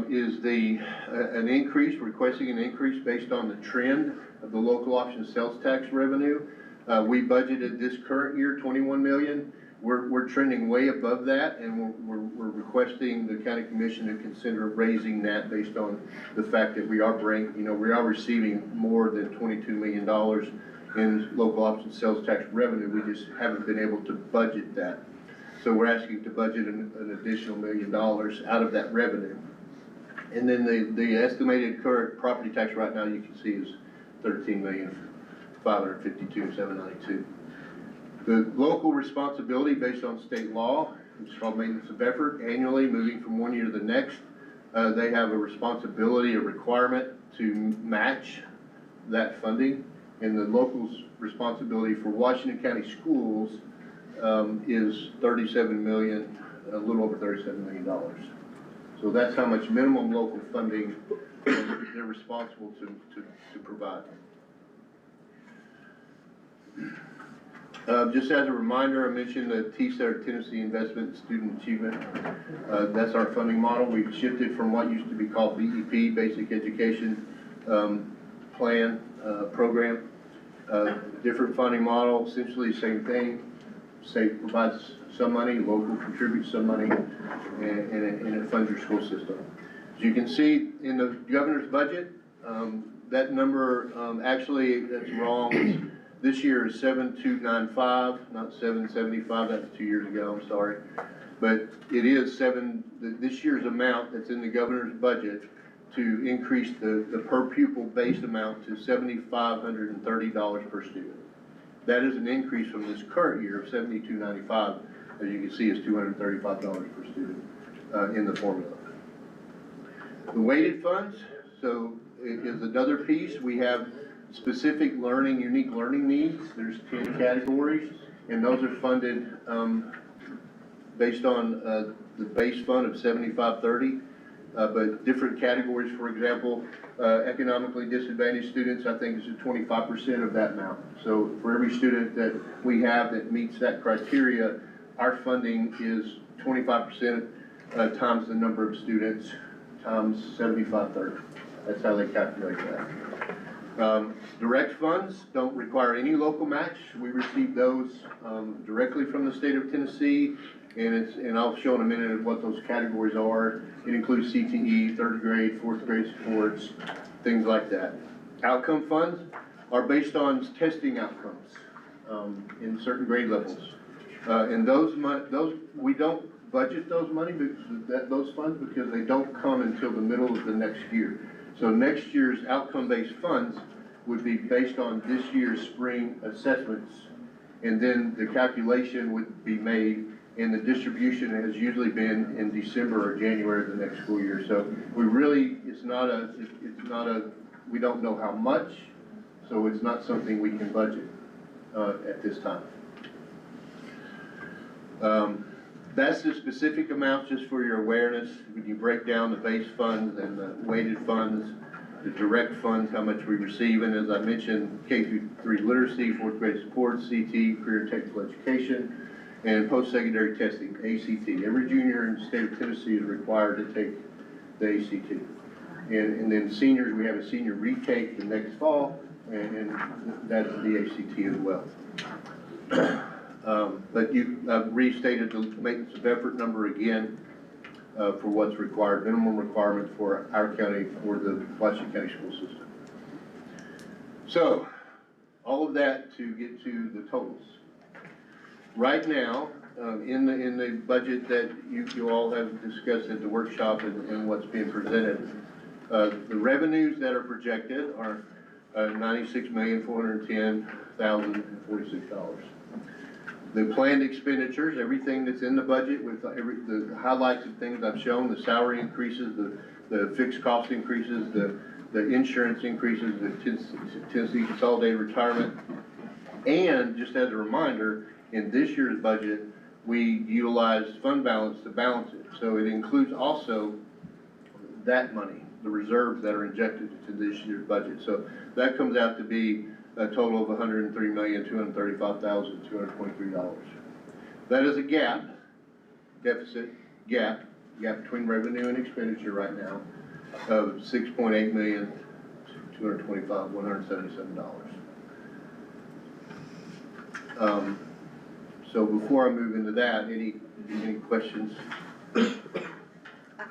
is an increase, requesting an increase based on the trend of the local option sales tax revenue. We budgeted this current year $21 million. We're trending way above that, and we're requesting the county commission to consider raising that based on the fact that we are receiving more than $22 million in local option sales tax revenue. We just haven't been able to budget that. So we're asking to budget an additional $1 million out of that revenue. And then the estimated current property tax right now, you can see, is $13,552,792. The local responsibility based on state law, it's called maintenance of effort, annually moving from one year to the next. They have a responsibility, a requirement to match that funding. And the local's responsibility for Washington County schools is $37 million, a little over $37 million. So that's how much minimum local funding they're responsible to provide. Just as a reminder, I mentioned the TISA, or Tennessee Investment in Student Achievement. That's our funding model. We've shifted from what used to be called BEP, Basic Education Plan, program. Different funding model, essentially same thing. State provides some money, local contributes some money, and it funds your school system. As you can see in the governor's budget, that number, actually, that's wrong. This year is 7,295, not 775, that's 2 years ago, I'm sorry. But it is this year's amount that's in the governor's budget to increase the per pupil base amount to $7,530 per student. That is an increase from this current year of $7,295, as you can see is $235 per student in the formula. The weighted funds, so it is another piece. We have specific learning, unique learning needs. There's 10 categories, and those are funded based on the base fund of $7,530. But different categories, for example, economically disadvantaged students, I think is 25% of that amount. So for every student that we have that meets that criteria, our funding is 25% times the number of students times 7,530. That's how they calculate that. Direct funds don't require any local match. We receive those directly from the state of Tennessee. And I'll show in a minute what those categories are. It includes CTE, third grade, fourth grade supports, things like that. Outcome funds are based on testing outcomes in certain grade levels. And those we don't budget those funds because they don't come until the middle of the next year. So next year's outcome-based funds would be based on this year's spring assessments, and then the calculation would be made, and the distribution has usually been in December or January of the next school year. So we really, we don't know how much, so it's not something we can budget at this time. That's the specific amounts, just for your awareness. When you break down the base funds and the weighted funds, the direct funds, how much we receive, and as I mentioned, K-3 literacy, fourth grade support, CT, career and technical education, and post-secondary testing, ACT. Every junior in the state of Tennessee is required to take the ACT. And then seniors, we have a senior retake the next fall, and that's the ACT as well. But I've restated the maintenance of effort number again for what's required, minimum requirement for our county, for the Washington County school system. So, all of that to get to the totals. Right now, in the budget that you all have discussed at the workshop and what's being presented, the revenues that are projected are $96,410,046. The planned expenditures, everything that's in the budget with the highlights of things I've shown, the salary increases, the fixed cost increases, the insurance increases, the Tennessee Consolidated Retirement. And just as a reminder, in this year's budget, we utilized fund balance to balance it. So it includes also that money, the reserves that are injected to this year's budget. So that comes out to be a total of $103,235,223. That is a gap between revenue and expenditure right now of $6,822,177. So before I move into that, any questions?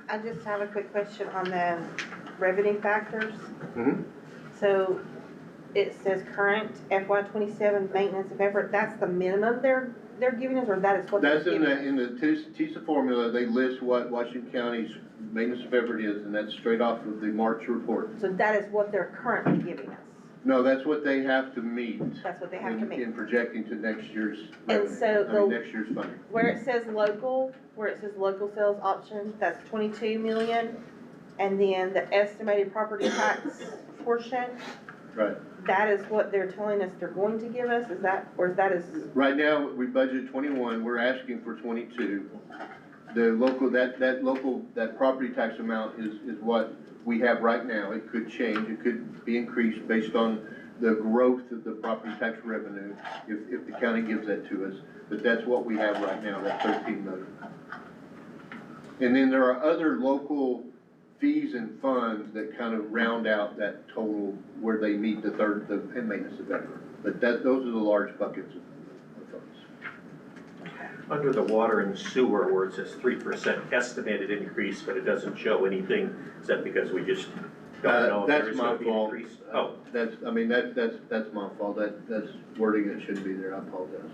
I just have a quick question on the revenue factors. Mm-hmm. So it says current FY27 maintenance of effort, that's the minimum they're giving us, or that is what they're giving us? That's in the TISA formula, they list what Washington County's maintenance of effort is, and that's straight off of the March report. So that is what they're currently giving us? No, that's what they have to meet. That's what they have to meet. In projecting to next year's And revenue, so next year's funding. where it says local sales option, that's 22 million, and then the estimated property tax portion, Right. that is what they're telling us they're going to give us, is that, or is that is? Right now, we budgeted 21, we're asking for 22. The local, that property tax amount is what we have right now. It could change, it could be increased based on the growth of the property tax revenue, if the county gives that to us. But that's what we have right now, that 13 million. And then there are other local fees and funds that kind of round out that total where they meet the and maintenance of that. But those are the large buckets of funds. Under the water and sewer, where it says 3% estimated increase, but it doesn't show anything, is that because we just don't know if there is going to be an increase? Oh, That's my fault. That's wording that shouldn't be there. I apologize.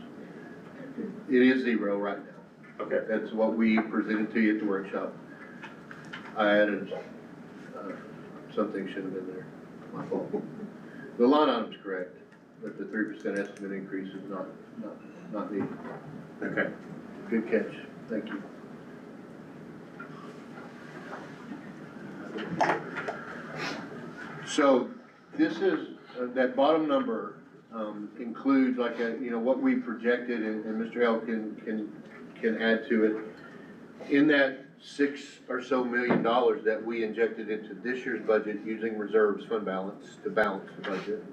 It is 0 right now. okay. That's what we presented to you at the workshop. I added, something should have been there. My fault. The line item's correct, but the 3% estimate increase is not needed. Okay. Good catch. Thank you. So this is, that bottom number, includes like what we projected, and Mr. Hale can add to it. In that $6 or so million that we injected into this year's budget using reserves fund balance to balance the budget,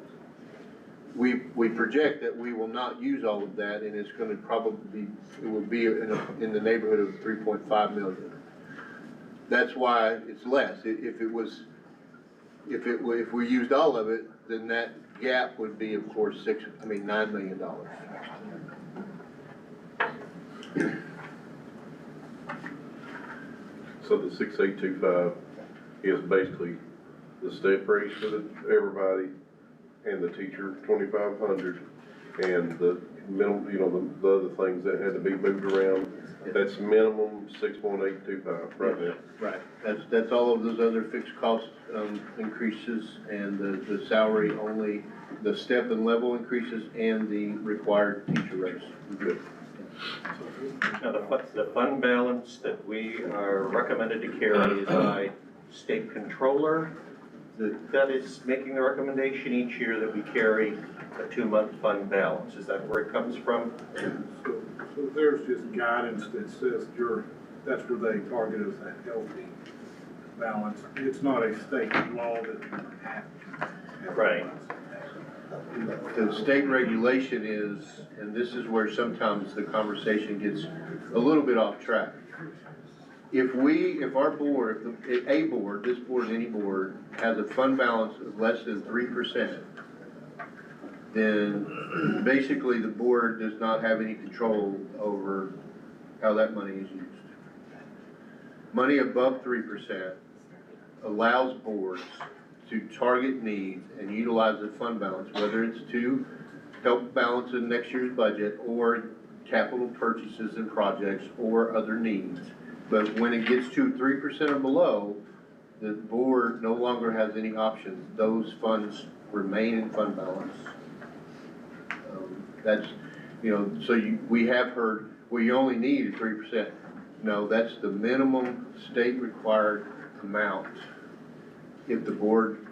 we project that we will not use all of that, and it's gonna it will be in the neighborhood of 3.5 million. That's why it's less. If we used all of it, then that gap would be, of course, $9 million. So the 6825 is basically the step raise for everybody and the teacher 2,500 and the minimum, the other things that had to be moved around. That's minimum 6.825 right now. Right. That's all of those other fixed cost increases and the salary only, the step and level increases and the required teacher raise. Good. Now, the fund balance that we are recommended to carry is by state controller. That is making the recommendation each year that we carry a 2-month fund balance. Is that where it comes from? So there's just guidance that says that's where they target as a healthy balance. It's not a state law that you have to. Right. The state regulation is, and this is where sometimes the conversation gets a little bit off track. If our board, if a board, this board, any board, has a fund balance of less than 3%, then basically the board does not have any control over how that money is used. Money above 3% allows boards to target needs and utilize the fund balance, whether it's to help balance in next year's budget or capital purchases and projects or other needs. But when it gets to 3% or below, the board no longer has any options. Those funds remain in fund balance. That's, we have heard, well, you only need 3%. No, that's the minimum state required amount. If the board,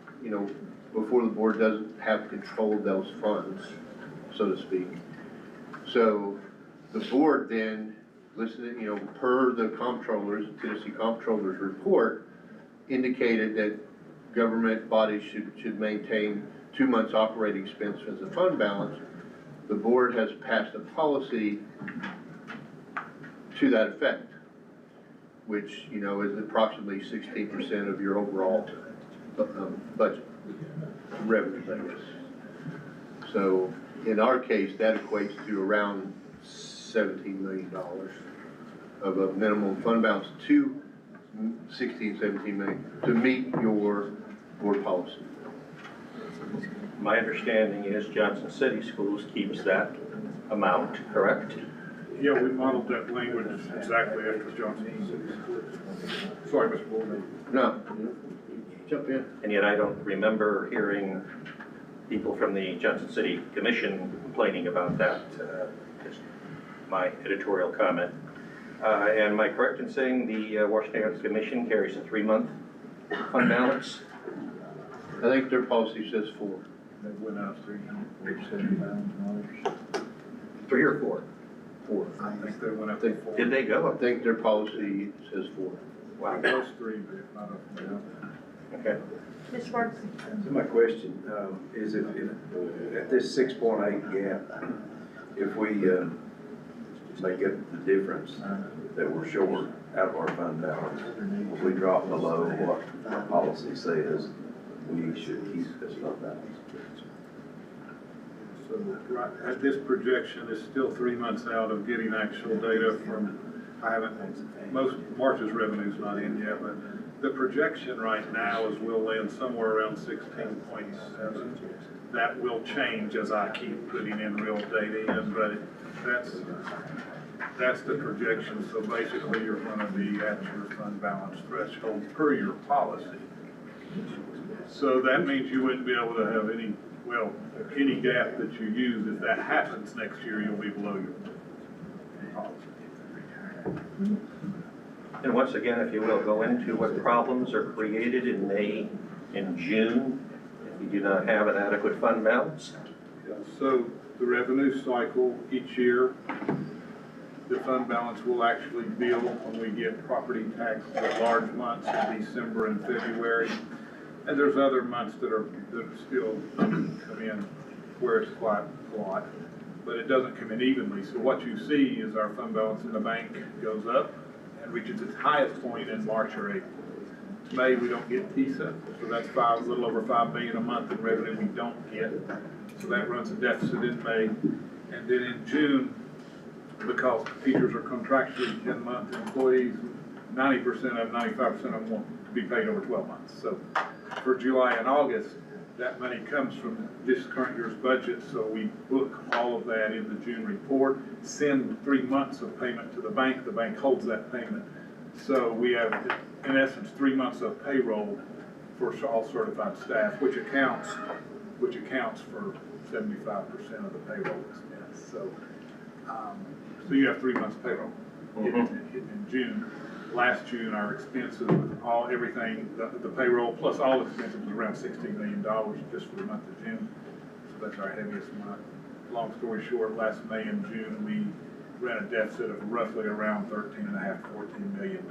before the board doesn't have control of those funds, so to speak. So the board then, listening, per the comptroller's, Tennessee comptroller's report, indicated that government bodies should maintain 2 months operating expense as a fund balance. The board has passed a policy to that effect, which, is approximately 16% of your overall budget revenues, I guess. So in our case, that equates to around $17 million of a minimum fund balance to 17 million to meet your board policy. My understanding is Johnson City Schools keeps that amount, correct? Yeah, we modeled that language exactly after Johnson City Schools. Sorry, Mr. Board. No, jump in. And yet I don't remember hearing people from the Johnson City Commission complaining about that, just my editorial comment. And am I correct in saying the Washington Commission carries a 3-month fund balance? I think their policy says 4. They went out $370,000. 3 or 4? 4. I think they went out to 4. Did they go? I think their policy says 4. Wow. It was 3, but it's not up. Okay. Ms. Sparks? So my question is if at this 6.8 gap, if we make up the difference that we're short, out of our fund balance. If we drop below what our policy says, we should keep this fund balance. So, right, at this projection is still 3 months out of getting actual data from, most, March's revenue's not in yet, but the projection right now is we'll land somewhere around 16.7. That will change as I keep putting in real data in, but that's the projection. So basically, you're gonna be at your fund balance threshold per your policy. So that means you wouldn't be able to have any gap that you use. If that happens next year, you'll be below your policy. And once again, if you will, go into what problems are created in May and June if you do not have an adequate fund balance. So the revenue cycle each year, the fund balance will actually build when we get property tax for large months in December and February. And there's other months that still come in where it's quite a lot, but it doesn't come in evenly. So what you see is our fund balance in the bank goes up and reaches its highest point in March or April. May, we don't get TISA, so that's a little over $5 million a month in revenue we don't get. So that runs a deficit in May. And then in June, because teachers are contractually 10-month employees, 90% of 95% of them want to be paid over 12 months. So for July and August, that money comes from this current year's budget, so we book all of that in the June report, send 3 months of payment to the bank holds that payment. So we have, in essence, 3 months of payroll for all certified staff, which accounts for 75% of the payroll expense. So you have 3 months payroll in June. Last June, our expenses with everything, the payroll plus all expenses was around $16 million just for the month of June. So that's our heaviest month. Long story short, last May and June, we ran a deficit of roughly around $13.5–14 million.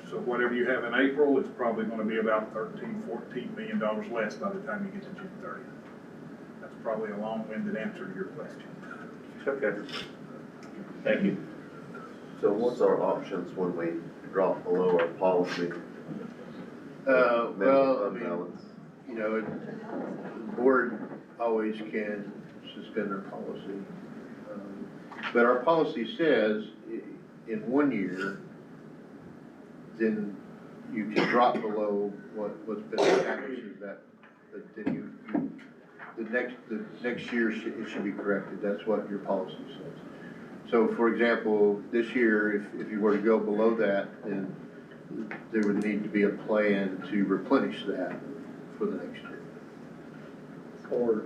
So whatever you have in April, it's probably going to be about $13–14 million less by the time you get to June 30th. That's probably a long-winded answer to your question. Okay. Thank you. So what's our options when we drop below our policy? Well, I mean, you know, the board always can suspend their policy. But our policy says in 1 year, then you can drop below what's been established is that then the next year it should be corrected. That's what your policy says. So for example, this year, if you were to go below that, then there would need to be a plan to replenish that for the next year.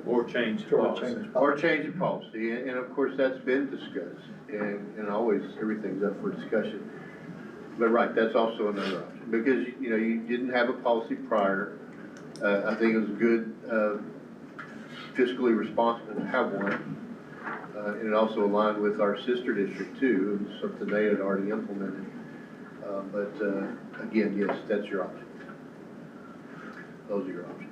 Or change policy. Or change the policy, and of course, that's been discussed, and always, everything's up for discussion. But right, that's also another option, because, you know, you didn't have a policy prior. I think it was good, fiscally responsible to have one. And it also aligned with our sister district too. It was something they had already implemented. But again, yes, that's your option. Those are your options.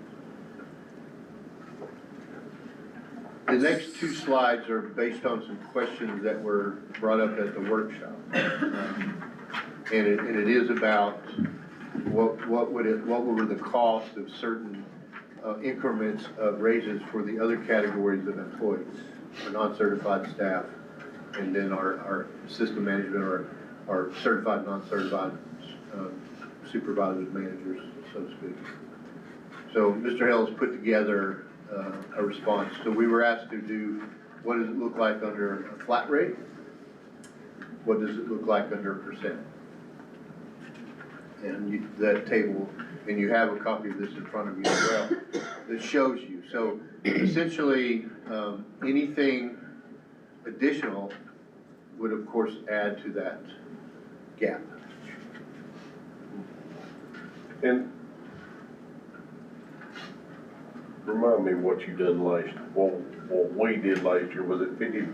The next two slides are based on some questions that were brought up at the workshop. And it is about what were the costs of certain increments of raises for the other categories of employees, our non-certified staff, and then our system management or our certified, non-certified supervisors, managers, so to speak. So Mr. Hale has put together a response. So we were asked to do, what does it look like under a flat rate? What does it look like under a percent? And that table, and you have a copy of this in front of you as well, that shows you. So essentially, anything additional would of course add to that gap. And remind me what you done what we did last year. Was it 50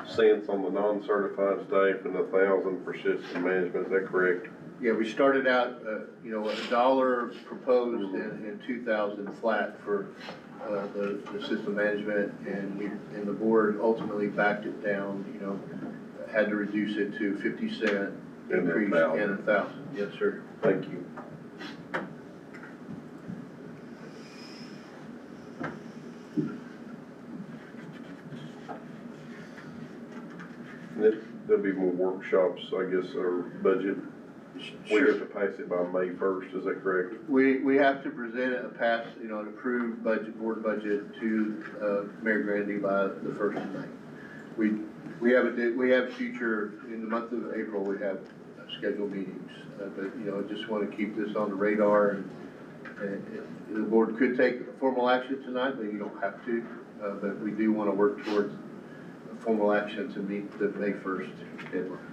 cents on the non-certified staff and 1,000 for system management? Is that correct? Yeah, we started out, you know, $1 proposed and 2,000 flat for the system management, and the board ultimately backed it down. You know, had to reduce it to 50 cent increase and 1,000, yes, sir. Thank you. There'll be more workshops, I guess, or budget. We have to pass it by May 1st, is that correct? We have to present an approved budget, board budget to Mayor Grandy by the 1st of May. We have future, in the month of April, we have scheduled meetings. But, I just want to keep this on the radar, and the board could take formal action tonight, but you don't have to. But we do want to work towards formal action to meet the May 1st deadline.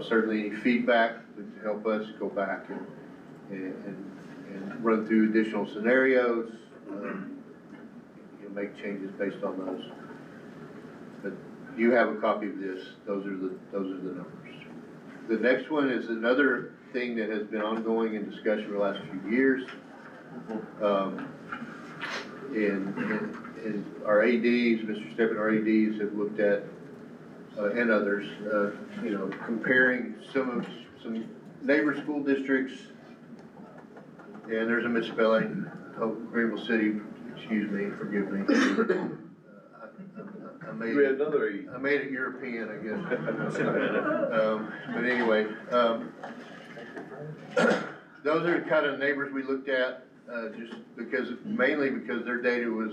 Certainly any feedback would help us go back and run through additional scenarios, make changes based on those. But you have a copy of this. Those are the numbers. The next one is another thing that has been ongoing in discussion for the last few years. And our ADs, Mr. Steppen, our ADs have looked at, and others, comparing some neighbor school districts, and there's a misspelling, Greenville City, excuse me, forgive me. I made it European, I guess. But anyway, those are the kind of neighbors we looked at, mainly because their data was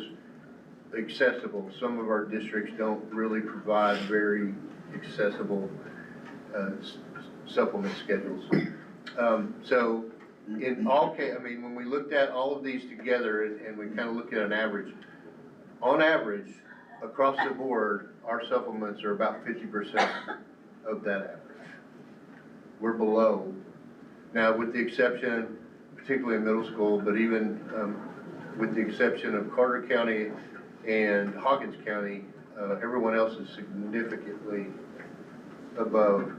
accessible. Some of our districts don't really provide very accessible supplement schedules. So in all cases, when we looked at all of these together and we kind of look at an average, on average, across the board, our supplements are about 50% of that average. We're below. Now, with the exception, particularly in middle school, but even with the exception of Carter County and Hawkins County, everyone else is significantly above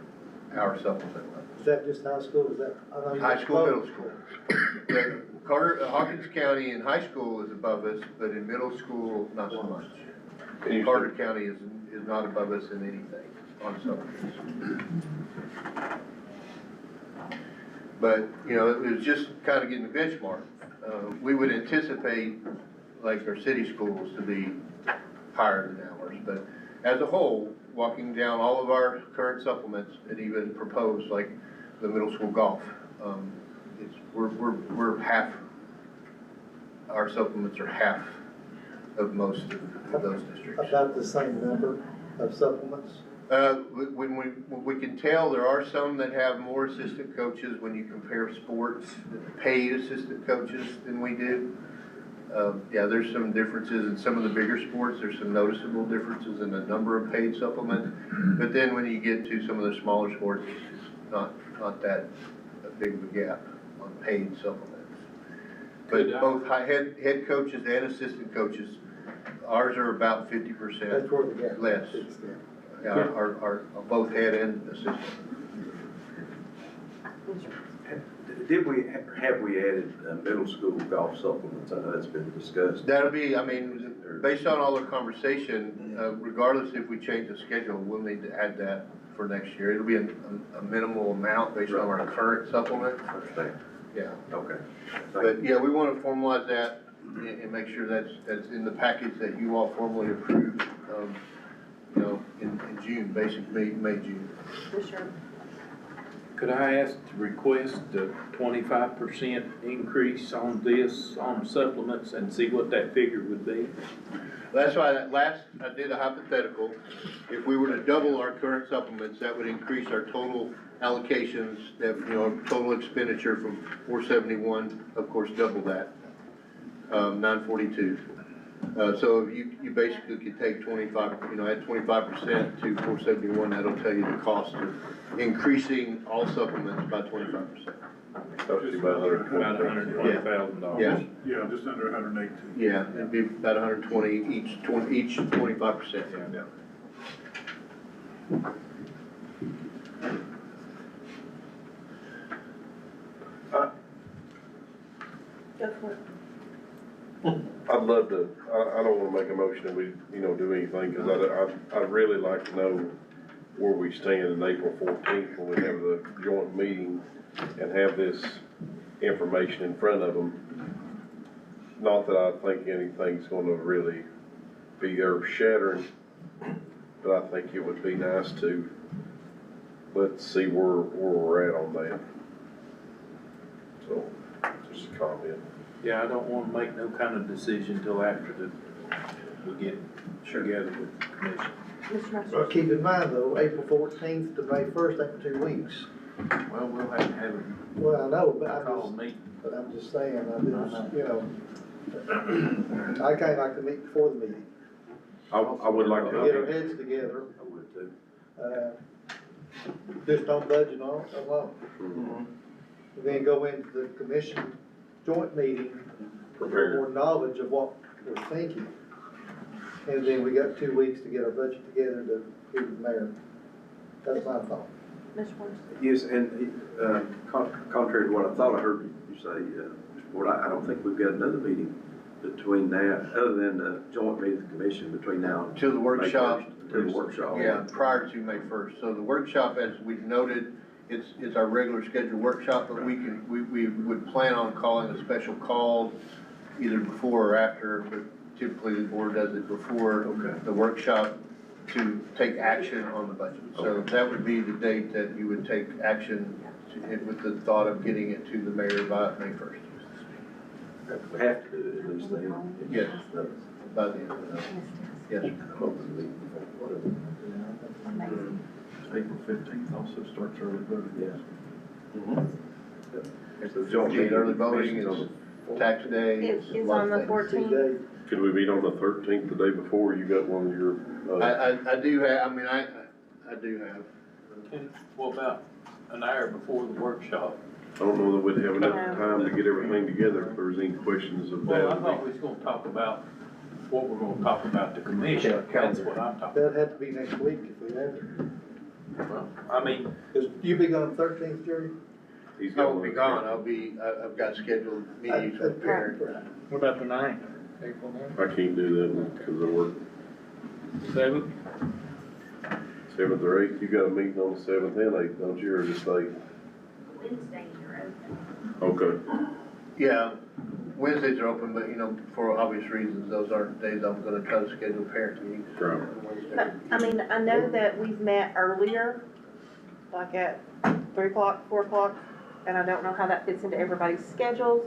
our supplement level. Is that just high school? Is that? High school, middle school. Hawkins County in high school is above us, but in middle school, not so much. And Carter County is not above us in anything on supplements. But, it was just kind of getting the benchmark. We would anticipate, like, our city schools to be higher than ours, but as a whole, walking down all of our current supplements and even proposed, like the middle school golf, we're half, our supplements are half of most of those districts. About the same number of supplements? When we can tell, there are some that have more assistant coaches when you compare sports, paid assistant coaches than we do. There's some differences in some of the bigger sports. There's some noticeable differences in the number of paid supplements. But then when you get to some of the smaller sports, it's not that big of a gap on paid supplements. But both head coaches and assistant coaches, ours are about 50% That's where the gap less. Are both head and assistant. Have we added middle school golf supplements? I know that's been discussed. That'll be, based on all our conversation, regardless if we change the schedule, we'll need to add that for next year. It'll be a minimal amount based on our current supplement. Understand. Yeah. Okay. But we want to formalize that and make sure that's in the package that you all formally approved, in June, basically May, June. For sure. Could I ask to request a 25% increase on this, on supplements, and see what that figure would be? That's why I did a hypothetical. If we were to double our current supplements, that would increase our total allocations, total expenditure from 471, of course, double that, 942. So you basically could take 25, add 25% to 471, that'll tell you the cost of increasing all supplements by 25%. About $120,000. Yeah. Yeah, just under 118. Yeah, it'd be about 120 each 25%. Yeah. Go for it. I'd love to, I don't wanna make a motion and we, do anything, cause I'd really like to know where we stand in April 14th when we have the joint meeting and have this information in front of them. Not that I think anything's gonna really be earth shattering, but I think it would be nice to, let's see where we're at on that. So, just a comment. Yeah, I don't wanna make no kind of decision till after we get together with the commission. Well, keep in mind though, April 14th to May 1st, ain't 2 weeks. Well, we'll have to have it. Well, I know, but I'm just saying, you know, I kinda like to meet before the meeting. I would like to. Get our heads together. I would too. Just on budget alone. Mhm. Then go into the commission joint meeting with a little more knowledge of what we're thinking. And then we got 2 weeks to get our budget together to give the mayor. That's my thought. Yes, and contrary to what I thought I heard you say, Mr. Board, I don't think we've got another meeting between now, other than the joint meeting of the commission between now and. To the workshop. To the workshop. Yeah, prior to May 1st. So the workshop, as we've noted, it's our regular scheduled workshop, but we would plan on calling a special call either before or after, but typically the board does it before the workshop to take action on the budget. So that would be the date that you would take action with the thought of getting it to the mayor by May 1st. We have to do it at least then. Yes, by the end of the, yes. April 15th also starts early voting. Yes. It's the joint meeting, early voting, it's tax day. It's on the 14th. Could we meet on the 13th, the day before? You got one of your, I do have, I do have. What about an hour before the workshop? I don't know that we'd have enough time to get everything together if there was any questions of that. Well, I thought we was gonna talk about what we're gonna talk about the commission. That's what I'm talking That'd have to be next week if we have to. about. Well, I mean, You be gone 13th, Jerry? He's I won't be gone, I've got scheduled meetings with parents. what about the 9th? April 9th? I can't do that because I work 7th? 7th or 8th. You got a meeting on the 7th and 8th, don't you, or just 8th? Wednesdays are open. Okay. Yeah, Wednesdays are open, but for obvious reasons, those aren't days I'm gonna try to schedule parent meetings. Right. I mean, I know that we've met earlier, like at 3 o'clock, 4 o'clock, and I don't know how that fits into everybody's schedules.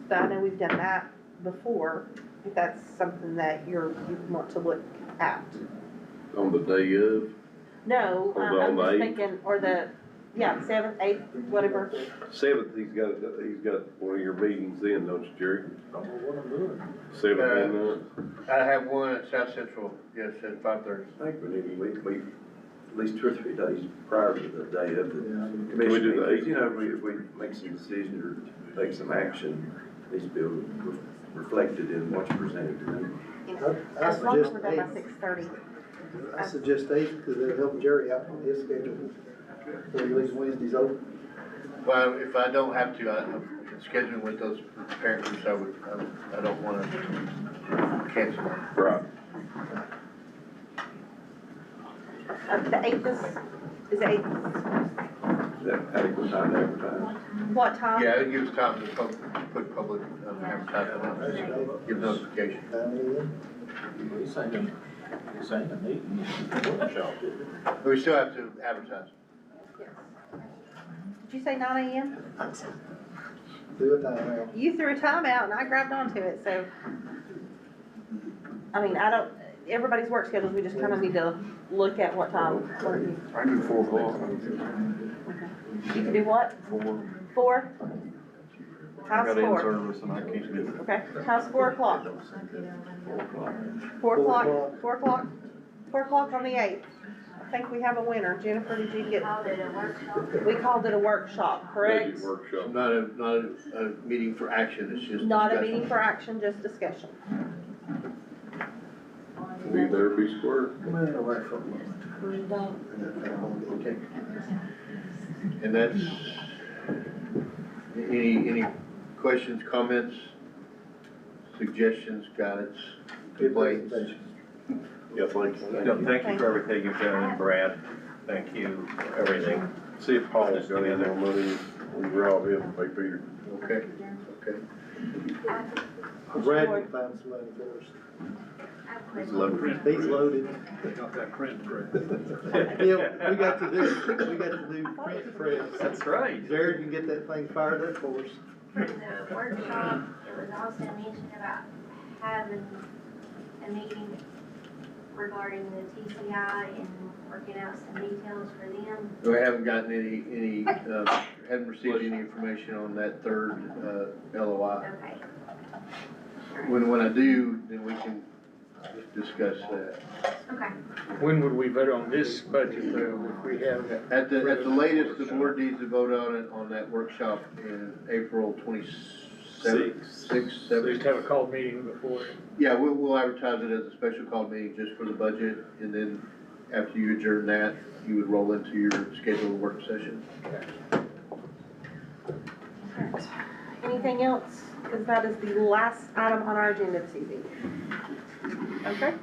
So I know we've done that before, if that's something that you want to look at. On the day of? No, On I'm the just 8th? thinking, or the, 7th, 8th, whatever. 7th, he's got one of your meetings then, don't you, Jerry? What I'm doing. 7th and, I have one at South Central, yes, at 5:30. I think we need to meet at least 2 or 3 days prior to the day of the commission. Can we do the meeting. You know, if we make some decisions or take some action, it needs to be reflected in what's presented to them. I As long as suggest we're done by 8th. 6:30. I suggest 8th because it'll help Jerry out on his schedule. So he leaves Wednesdays open. Well, if I don't have to, I'm scheduling with those parent groups, I don't wanna cancel them. right. The 8th is 8th, Is that adequate time to advertise? what time? Yeah, it gives time to put public advertisement out, give notification. He's saying a meeting, workshop, isn't it? We still have to advertise. Did you say 9 AM? Do a timeout. You threw a time out and I grabbed onto it, so. I mean, everybody's work schedules, we just kind of need to look at what time. I do 4 o'clock. You can do what? 4? How's 4? service and I can't do it. Okay, how's 4 o'clock? 4 o'clock, 4 o'clock? 4 o'clock on the 8th. I think we have a winner. Jennifer, did you get? We called it a workshop, correct? Budget workshop. Not a meeting for action, it's just Not a discussion. meeting for action, just discussion. Be there, be square. Okay. And that's, any questions, comments, suggestions, guidance, complaints? Yeah, thank you. No, thank you for everything you've done, and Brad, thank you for everything. See if Paul's got any more money, we rob him, pay Peter. Okay, okay. Brad can find some money for us. He's loaded. He's loaded. Got that print press. Yeah, we got to do print press. That's right. Jared can get that thing fired up for us. For the workshop, it was also mentioned about having a meeting regarding the TCI and working out some details for them. We haven't gotten haven't received any information on that third, LOI. Okay. When I do, then we can discuss that. Okay. When would we vote on this budget though, if we have? At the latest, the board needs to vote on it on that workshop in April 27th, 6th, So 7th. just have a called meeting before. Yeah, we'll advertise it as a special call meeting just for the budget, and then after you adjourn that, you would roll into your scheduled work session. Alright. Anything else? Because that is the last item on our agenda this evening. Okay,